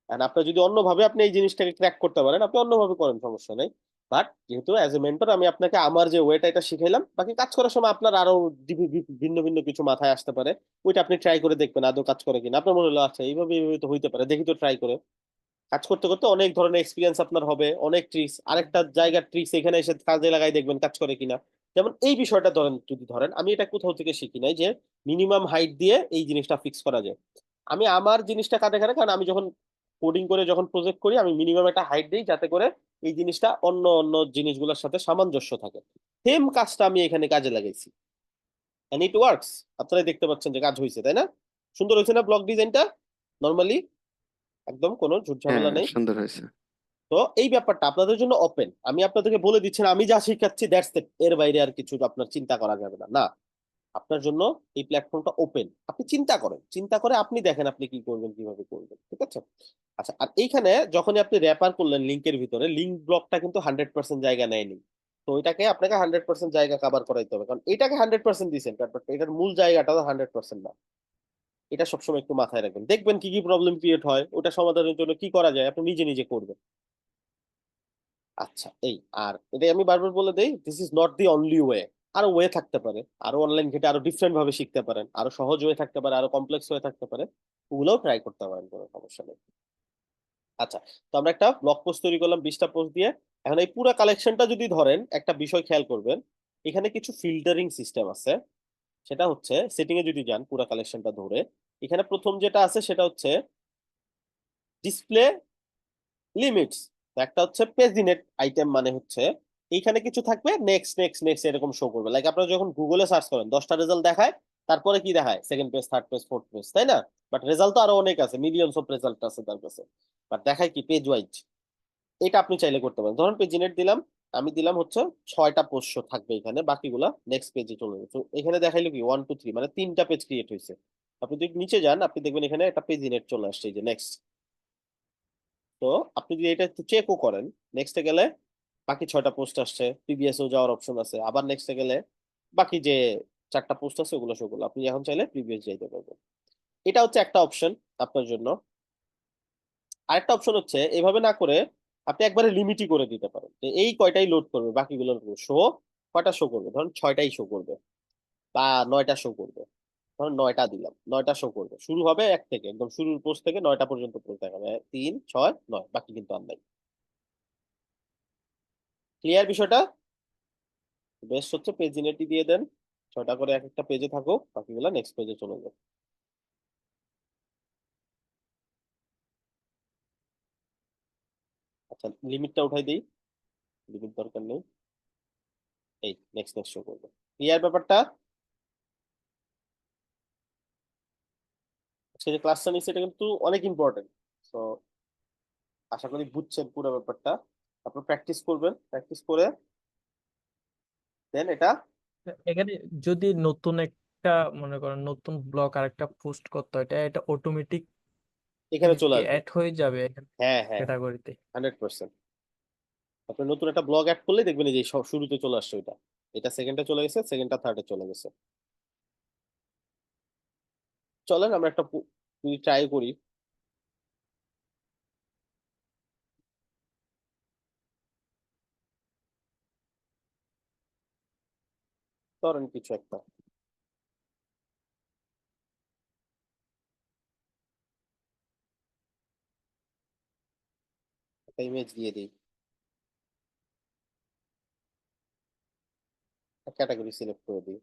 এন্ড আপনার যদি অন্যভাবে আপনি এই জিনিসটাকে ক্র্যাক করতে পারেন, আপনি অন্যভাবে করেন, সমস্যা নেই। বাট যেহেতু অ্যাজ এ মেন্টর আমি আপনাকে আমার যে ওয়েটা এটা শিখাইলাম, বাকি কাজ করার সময় আপনার আরো ভিন্ন ভিন্ন কিছু মাথায় আসতে পারে। ওইটা আপনি ট্রাই করে দেখবেন আদৌ কাজ করে কিনা। আপনার মনে হলো আচ্ছা এইভাবে এইভাবে তো হইতে পারে, দেখি তো ট্রাই করে। কাজ করতে করতে অনেক ধরনের এক্সপিরিয়েন্স আপনার হবে, অনেক ট্রিক্স, আরেকটা জায়গার ট্রিক্স এখানে এসে কাজে লাগাই দেখবেন কাজ করে কিনা। যেমন এই বিষয়টা ধরেন, যদি ধরেন আমি এটা কোথাও থেকে শিখি নাই যে মিনিমাম হাইট দিয়ে এই জিনিসটা ফিক্স করা যায়। আমি আমার জিনিসটা কাঁধে খানে, কারণ আমি যখন কোডিং করে যখন প্রজেক্ট করি, আমি মিনিমাম একটা হাইট দিই যাতে করে এই জিনিসটা অন্য অন্য জিনিসগুলোর সাথে সামঞ্জস্য থাকে। সেম কাজটা আমি এখানে কাজে লাগাইছি, এন্ড ইট ওয়ার্কস। আপনারা দেখতে পাচ্ছেন যে কাজ হয়েছে, তাই না? সুন্দর হয়েছে না ব্লগ ডিজাইনটা? নর্মালি একদম কোনো ঝুট হ্যাঁ, ঝামেলা নেই। সুন্দর হয়েছে। তো এই ব্যাপারটা আপনাদের জন্য ওপেন। আমি আপনাদেরকে বলে দিচ্ছি না, আমি যা শিখাচ্ছি দ্যাটস ইট, এর বাইরে আর কিছু আপনার চিন্তা করা যাবে না। না, আপনার জন্য এই প্ল্যাটফর্মটা ওপেন। আপনি চিন্তা করেন, চিন্তা করে আপনি দেখেন আপনি কি করবেন, কিভাবে করবেন, ঠিক আছে? আচ্ছা, আর এইখানে যখনই আপনি র্যাপার করলেন লিঙ্কের ভিতরে, লিঙ্ক ব্লকটা কিন্তু 100% জায়গা নেয়নি। তো ওইটাকে আপনাকে 100% জায়গা কভার করাইতে হবে, কারণ এটাকে 100% দিয়েছেন, বাট এটার মূল জায়গাটা 100% না। এটা সবসময় একটু মাথায় রাখবেন। দেখবেন কি কি প্রবলেম ক্রিয়েট হয়, ওটা সমাধানের জন্য কি করা যায় আপনি নিজে নিজে করবেন। আচ্ছা, এই আর এটাই আমি বারবার বলে দেই, this is not the only way. আরো ওয়ে থাকতে পারে, আরো অনলাইন ঘেটে আরো ডিফারেন্ট ভাবে শিখতে পারেন, আরো সহজ ওয়ে থাকতে পারে, আরো কমপ্লেক্স ওয়ে থাকতে পারে। ওগুলোও ট্রাই করতে পারেন, কোনো সমস্যা নেই। আচ্ছা, তো আমরা একটা ব্লগ পোস্ট তৈরি করলাম 20টা পোস্ট দিয়ে। এখন এই পুরো কালেকশনটা যদি ধরেন, একটা বিষয় খেয়াল করবেন, এখানে কিছু ফিল্টারিং সিস্টেম আছে। সেটা হচ্ছে সেটিং এ যদি যান পুরো কালেকশনটা ধরে, এখানে প্রথম যেটা আছে সেটা হচ্ছে ডিসপ্লে লিমিটস। একটা হচ্ছে পেজিনেট আইটেম, মানে হচ্ছে এইখানে কিছু থাকবে, নেক্সট নেক্সট নেক্সট এরকম শো করবে। লাইক আপনারা যখন গুগলে সার্চ করেন 10টা রেজাল্ট দেখায়, তারপরে কি দেখায়, second page, third page, fourth page, তাই না? বাট রেজাল্ট তো আরো অনেক আছে, মিলিয়নস অফ রেজাল্ট আছে তার কাছে, বাট দেখায় কি পেজ ওয়াইজ। এটা আপনি চাইলে করতে পারেন। ধরুন পেজিনেট দিলাম, আমি দিলাম হচ্ছে 6টা পোস্ট থাকবে এখানে, বাকিগুলা নেক্সট পেজে চলে যাবে। তো এখানে দেখাইলো কি 1 2 3, মানে 3টা পেজ ক্রিয়েট হয়েছে। আপনি যদি নিচে যান, আপনি দেখবেন এখানে একটা পেজিনেট চলে আসছে, এই যে নেক্সট। তো আপনি যদি এটা একটু চেকও করেন, নেক্সটে গেলে বাকি 6টা পোস্ট আসছে, প্রিভিয়াসও যাওয়ার অপশন আছে, আবার নেক্সটে গেলে বাকি যে 4টা পোস্ট আছে ওগুলো শো করলো, আপনি এখন চাইলে প্রিভিয়াস যাইতে পারবেন। এটা হচ্ছে একটা অপশন আপনার জন্য। আরেকটা অপশন হচ্ছে এভাবে না করে আপনি একবারে লিমিটই করে দিতে পারেন যে এই কয়টাই লোড করবে, বাকিগুলো শো কয়টা শো করবে, ধরুন 6টাই শো করবে বা 9টা শো করবে। ধরুন 9টা দিলাম, 9টা শো করবে, শুরু হবে 1 থেকে, একদম শুরুর পোস্ট থেকে 9টা পর্যন্ত পোস্ট দেখাবে, 3, 6, 9, বাকি কিন্তু আর নাই। ক্লিয়ার বিষয়টা? বেস্ট হচ্ছে পেজ ইনেটি দিয়ে দেন, 6টা করে এক একটা পেজে থাকুক, বাকিগুলো নেক্সট পেজে চলে যাবে। আচ্ছা, লিমিটটা উঠাই দিই, লিমিট দরকার নেই। এই নেক্সট নেক্সট শো করবে। ক্লিয়ার ব্যাপারটা? আজকে যে ক্লাসটা নিচ্ছে এটা কিন্তু অনেক ইম্পর্টেন্ট। তো আশা করি বুঝছেন পুরো ব্যাপারটা। আপনার প্র্যাকটিস করবেন, প্র্যাকটিস করে দেন এটা এখানে যদি নতুন একটা মনে করেন নতুন ব্লক আর একটা পোস্ট করতে হয়, এটা অটোমেটিক এখানে চলে আসবে। অ্যাড হয়ে যাবে এখানে হ্যাঁ হ্যাঁ, ক্যাটাগরিতে? 100%। আপনি নতুন একটা ব্লগ অ্যাড করলে দেখবেন এই যে শুরুতে চলে আসছে ওইটা, এটা সেকেন্ডে চলে গেছে, সেকেন্ডটা থার্ডে চলে গেছে। চলেন আমরা একটা ট্রাই করি। ধরেন কিছু একটা ইমেজ দিয়ে দিই, ক্যাটাগরি সিলেক্ট করে দিই।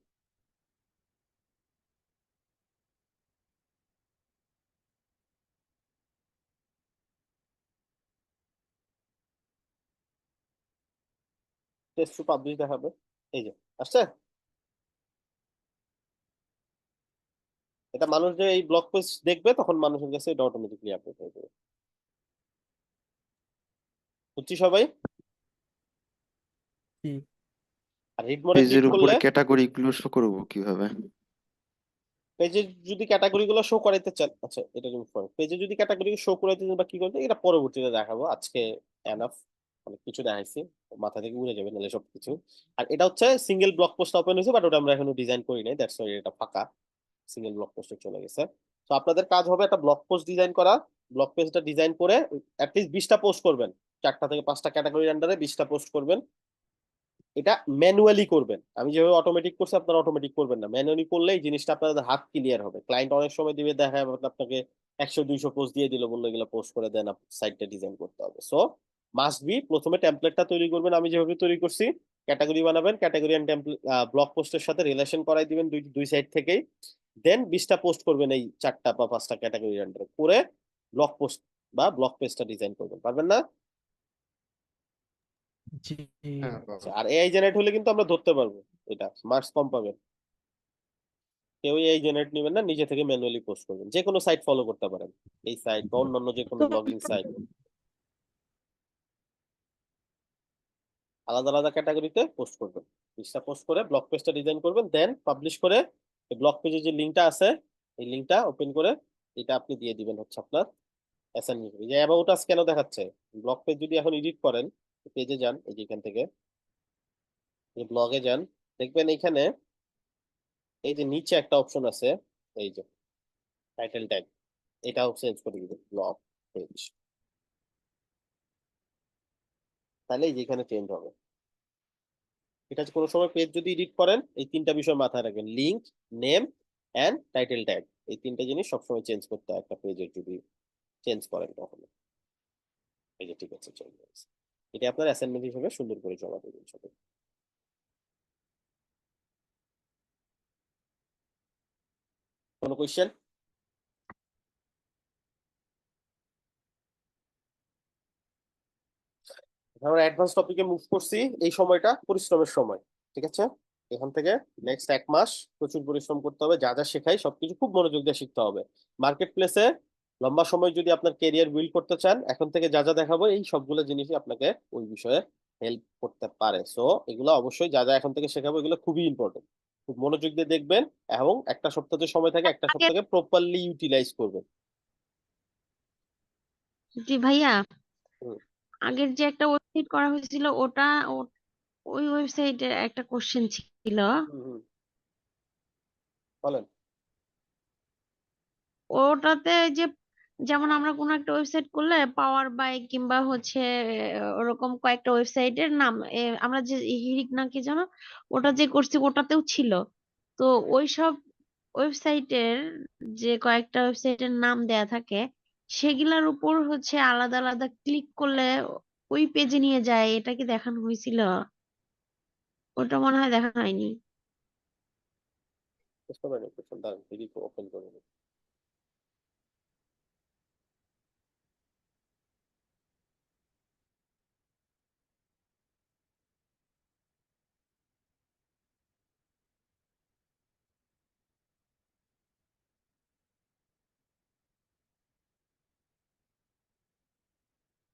টেস্ট টু পাবলিশ দেখাবে, এই যে আসছে। এটা মানুষ যে এই ব্লগ পোস্ট দেখবে তখন মানুষের কাছে এটা অটোমেটিকলি আপলোড হয়ে যাবে। বুঝছি সবাই? কি আর রিড মোডে ক্লিক পেজের করলে উপরে ক্যাটাগরি গুলো শো করবো কিভাবে? পেজে যদি ক্যাটাগরি গুলো শো করাইতে চান, আচ্ছা এটা রিমুভ করেন, পেজে যদি ক্যাটাগরি শো করাইতে চান বা কি করতে, এটা পরবর্তীতে দেখাবো, আজকে এনাফ অনেক কিছু দেখাইছি, মাথা থেকে উড়ে যাবে নাহলে সবকিছু। আর এটা হচ্ছে সিঙ্গেল ব্লক পোস্ট ওপেন হয়েছে, বাট ওটা আমরা এখনো ডিজাইন করি নাই, দ্যাটস ওয়াই এটা ফাঁকা, সিঙ্গেল ব্লক পোস্টে চলে গেছে। তো আপনাদের কাজ হবে একটা ব্লক পোস্ট ডিজাইন করা, ব্লক পেজটা ডিজাইন করে অ্যাটলিস্ট 20টা পোস্ট করবেন, 4টা থেকে 5টা ক্যাটাগরির আন্ডারে 20টা পোস্ট করবেন। এটা ম্যানুয়ালি করবেন, আমি যেভাবে অটোমেটিক করছি আপনারা অটোমেটিক করবেন না, ম্যানুয়ালি করলে এই জিনিসটা আপনাদের হাত ক্লিয়ার হবে। ক্লায়েন্ট অনেক সময় দিবে, দেখা যাবে আপনাকে 100-200 পোস্ট দিয়ে দিল, বললো এগুলো পোস্ট করে দেন, সাইটটা ডিজাইন করতে হবে। সো মাস্ট বি প্রথমে টেমপ্লেটটা তৈরি করবেন, আমি যেভাবে তৈরি করছি, ক্যাটাগরি বানাবেন, ক্যাটাগরি এন্ড ব্লক পোস্টের সাথে রিলেশন করাই দিবেন দুই সাইড থেকেই, দেন 20টা পোস্ট করবেন এই 4টা বা 5টা ক্যাটাগরি আন্ডারে করে ব্লক পোস্ট বা ব্লক পেজটা ডিজাইন করবেন। পারবেন না? জি হ্যাঁ আচ্ছা, বাবা। আর এআই জেনারেট হলে কিন্তু আমরা ধরতে পারবো, এটা মার্কস কম পাবেন। কেউ এআই জেনারেট নেবেন না, নিজে থেকে ম্যানুয়ালি পোস্ট করবেন, যে কোনো সাইট ফলো করতে পারেন, এই সাইট বা অন্যান্য যে কোনো তো ব্লগিং সাইট, আলাদা আলাদা ক্যাটাগরিতে পোস্ট করবেন, 20টা পোস্ট করে ব্লগ পেজটা ডিজাইন করবেন, দেন পাবলিশ করে এই ব্লগ পেজে যে লিঙ্কটা আছে এই লিঙ্কটা ওপেন করে এটা আপনি দিয়ে দিবেন হচ্ছে আপনার অ্যাসাইনমেন্ট। যে অ্যাবাউট আস কেন দেখাচ্ছে, ব্লগ পেজ যদি এখন এডিট করেন, পেজে যান, এই যে এখান থেকে ব্লগে যান, দেখবেন এখানে এই যে নিচে একটা অপশন আছে, এই যে টাইটেল ট্যাগ, এটাও চেঞ্জ করে দিবেন ব্লগ পেজ, তাহলে এই যে এখানে চেঞ্জ হবে। এটা হচ্ছে কোনো সময় পেজ যদি এডিট করেন এই 3টা বিষয় মাথায় রাখবেন, link, name and title tag, এই 3টা জিনিস সবসময় চেঞ্জ করতে হয় একটা পেজের যদি চেঞ্জ করেন কখনো। এই যে ঠিক আছে, চলে গেছে। এটা আপনার অ্যাসাইনমেন্ট হিসেবে সুন্দর করে জমা দেবেন সবাই। কোনো কোয়েশ্চেন? আমরা অ্যাডভান্স টপিকে মুভ করছি, এই সময়টা পরিশ্রমের সময়, ঠিক আছে? এখান থেকে নেক্সট 1 মাস প্রচুর পরিশ্রম করতে হবে, যা যা শেখাই সবকিছু খুব মনোযোগ দিয়ে শিখতে হবে। মার্কেট প্লেসে লম্বা সময় যদি আপনার ক্যারিয়ার বিল্ড করতে চান, এখন থেকে যা যা দেখাবো এই সবগুলো জিনিসই আপনাকে ওই বিষয়ে হেল্প করতে পারে। সো এগুলো অবশ্যই যা যা এখন থেকে শেখাবো এগুলো খুবই ইম্পর্টেন্ট, খুব মনোযোগ দিয়ে দেখবেন এবং একটা সপ্তাহ যে সময় থাকে একটা সপ্তাহকে প্রপারলি ইউটিলাইজ করবেন। জি ভাইয়া, হুম। আগের যে একটা ওয়েবসাইট করা হয়েছিল ওটা ওই ওয়েবসাইটের একটা কোশ্চেন ছিল। বলেন। ওটাতে যে যেমন আমরা কোনো একটা ওয়েবসাইট করলে পাওয়ার বাই কিংবা হচ্ছে ওরকম কয়েকটা ওয়েবসাইটের নাম আমরা যে হিরিক না কি জানো ওটা যে করছি ওটাতেও ছিল। তো ওইসব ওয়েবসাইটের যে কয়েকটা ওয়েবসাইটের নাম দেয়া থাকে সেগুলার উপর হচ্ছে আলাদা আলাদা ক্লিক করলে ওই পেজে নিয়ে যায়, এটা কি দেখানো হয়েছিল? ওটা মনে হয় দেখানো হয়নি। বুঝতে পারেন কোশ্চেন দাঁড়ান হিরিক ওপেন করে নিই।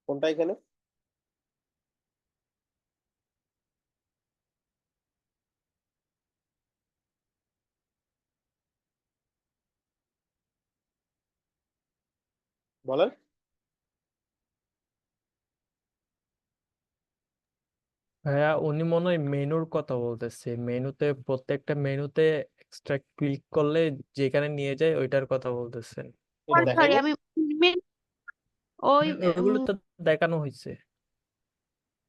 কোনটা এখানে? বলেন। ভাইয়া উনি মনে হয় মেনুর কথা বলতেছে, মেনুতে প্রত্যেকটা মেনুতে এক্সট্রা ক্লিক করলে যেখানে নিয়ে যায় ওইটার কথা বলতেছেন। এটা সরি দেখাইনি। আমি ওই ওইগুলো তো দেখানো হয়েছে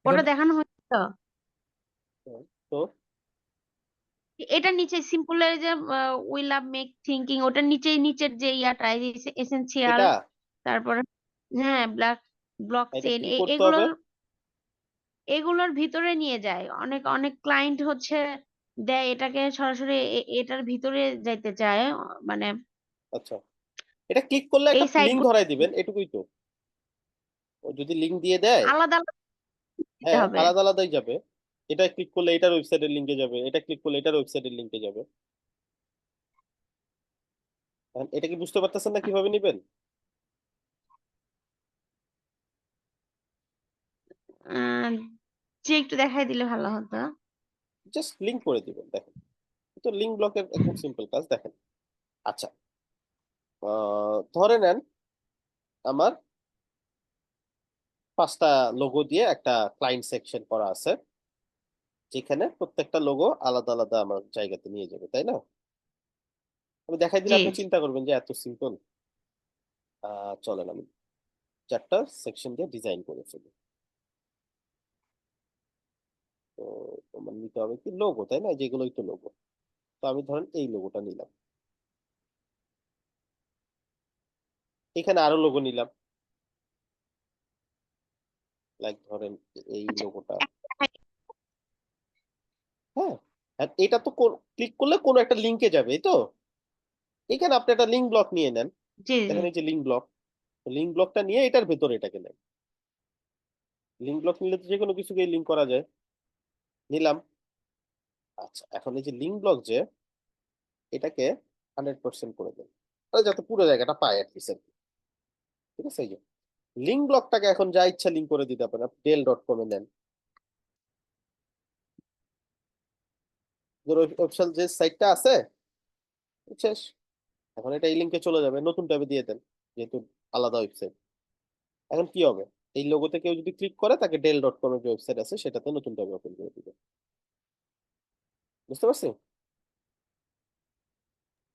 ওটা এখানে। দেখানো হয়েছিল। তো এটা নিচে সিম্পল এর যে উই লাভ মেক থিঙ্কিং ওটার নিচের যে ইয়াটা এসেনশিয়াল, এটা তারপরে হ্যাঁ ব্লক এটা চেইন কি করতে হবে? এগুলোর ভিতরে নিয়ে যায়। অনেক অনেক ক্লায়েন্ট হচ্ছে দেয় এটাকে সরাসরি এটার ভিতরে যাইতে চায়, মানে আচ্ছা, এটা ক্লিক করলে এই একটা সাইট লিংক ধরাই দিবেন, এটুকুই তো। ও যদি লিংক দিয়ে দেয়, আলাদা আলাদা দিতে হ্যাঁ হবে। আলাদা আলাদাই যাবে। এটা ক্লিক করলে এটার ওয়েবসাইটের লিংকে যাবে, এটা ক্লিক করলে এটার ওয়েবসাইটের লিংকে যাবে। এখন এটা কি বুঝতে পারতেছেন না কিভাবে নিবেন? আহ, যে একটু দেখাই দিলে ভালো হতো। জাস্ট লিংক করে দিবেন, দেখেন। তো লিংক ব্লকের একদম সিম্পল কাজ দেখেন। আচ্ছা, ধরে নেন আমার 5টা লোগো দিয়ে একটা ক্লায়েন্ট সেকশন করা আছে, যেখানে প্রত্যেকটা লোগো আলাদা আলাদা আমার জায়গাতে নিয়ে যাবে, তাই না? আমি দেখাই দিলে জি আপনি চিন্তা করবেন যে এত সিম্পল। চলেন আমি 4টা সেকশন দিয়ে ডিজাইন করে ফেলি। তো তোমার নিতে হবে কি লোগো, তাই না? যেগুলোই তো লোগো। তো আমি ধরেন এই লোগোটা নিলাম, এখানে আরো লোগো নিলাম, লাইক ধরেন এই আচ্ছা লোগোটা। হ্যাঁ, আর এটা তো ক্লিক করলে কোনো একটা লিংকে যাবে, এই তো। এখানে আপনি একটা লিংক ব্লক নিয়ে নেন, জি জি দেখেন এই যে লিংক ব্লক। লিংক ব্লকটা নিয়ে এটার ভেতরে এটাকে নেন। লিংক ব্লক নিলে তো যে কোনো কিছুকে লিংক করা যায়। নিলাম। আচ্ছা, এখন এই যে লিংক ব্লক যে এটাকে 100% করে দেন, তাহলে যাতে পুরো জায়গাটা পায় অ্যাটলিস্ট। ঠিক আছে, এই যে লিংক ব্লকটাকে এখন যা ইচ্ছা লিংক করে দিতে পারেন। আপনি ডেল.com এ নেন, ওয়েবসাইট যে সাইটটা আছে শেষ। এখন এটা এই লিংকে চলে যাবে, নতুন ট্যাবে দিয়ে দেন, যেহেতু আলাদা ওয়েবসাইট। এখন কি হবে, এই লোগোতে কেউ যদি ক্লিক করে তাকে ডেল.com এর যে ওয়েবসাইট আছে সেটাতে নতুন ট্যাবে ওপেন করে দিবে। বুঝতে পারছি?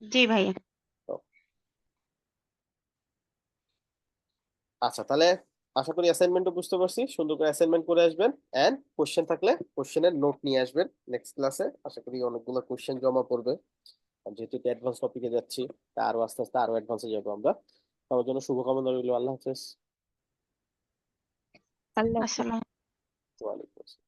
জি ভাইয়া। তো, আচ্ছা তাহলে আশা করি অ্যাসাইনমেন্টও বুঝতে পারছি। সুন্দর করে অ্যাসাইনমেন্ট করে আসবেন, এন্ড কোশ্চেন থাকলে কোশ্চেনের নোট নিয়ে আসবেন। নেক্সট ক্লাসে আশা করি অনেকগুলো কোশ্চেন জমা পড়বে। আর যেহেতু অ্যাডভান্স টপিকে যাচ্ছি, তা আরো আস্তে আস্তে আরো অ্যাডভান্সে যাবো আমরা। সবার জন্য শুভকামনা রইল। আল্লাহ হাফেজ। আসসালাম। ওয়ালাইকুম আসসালাম।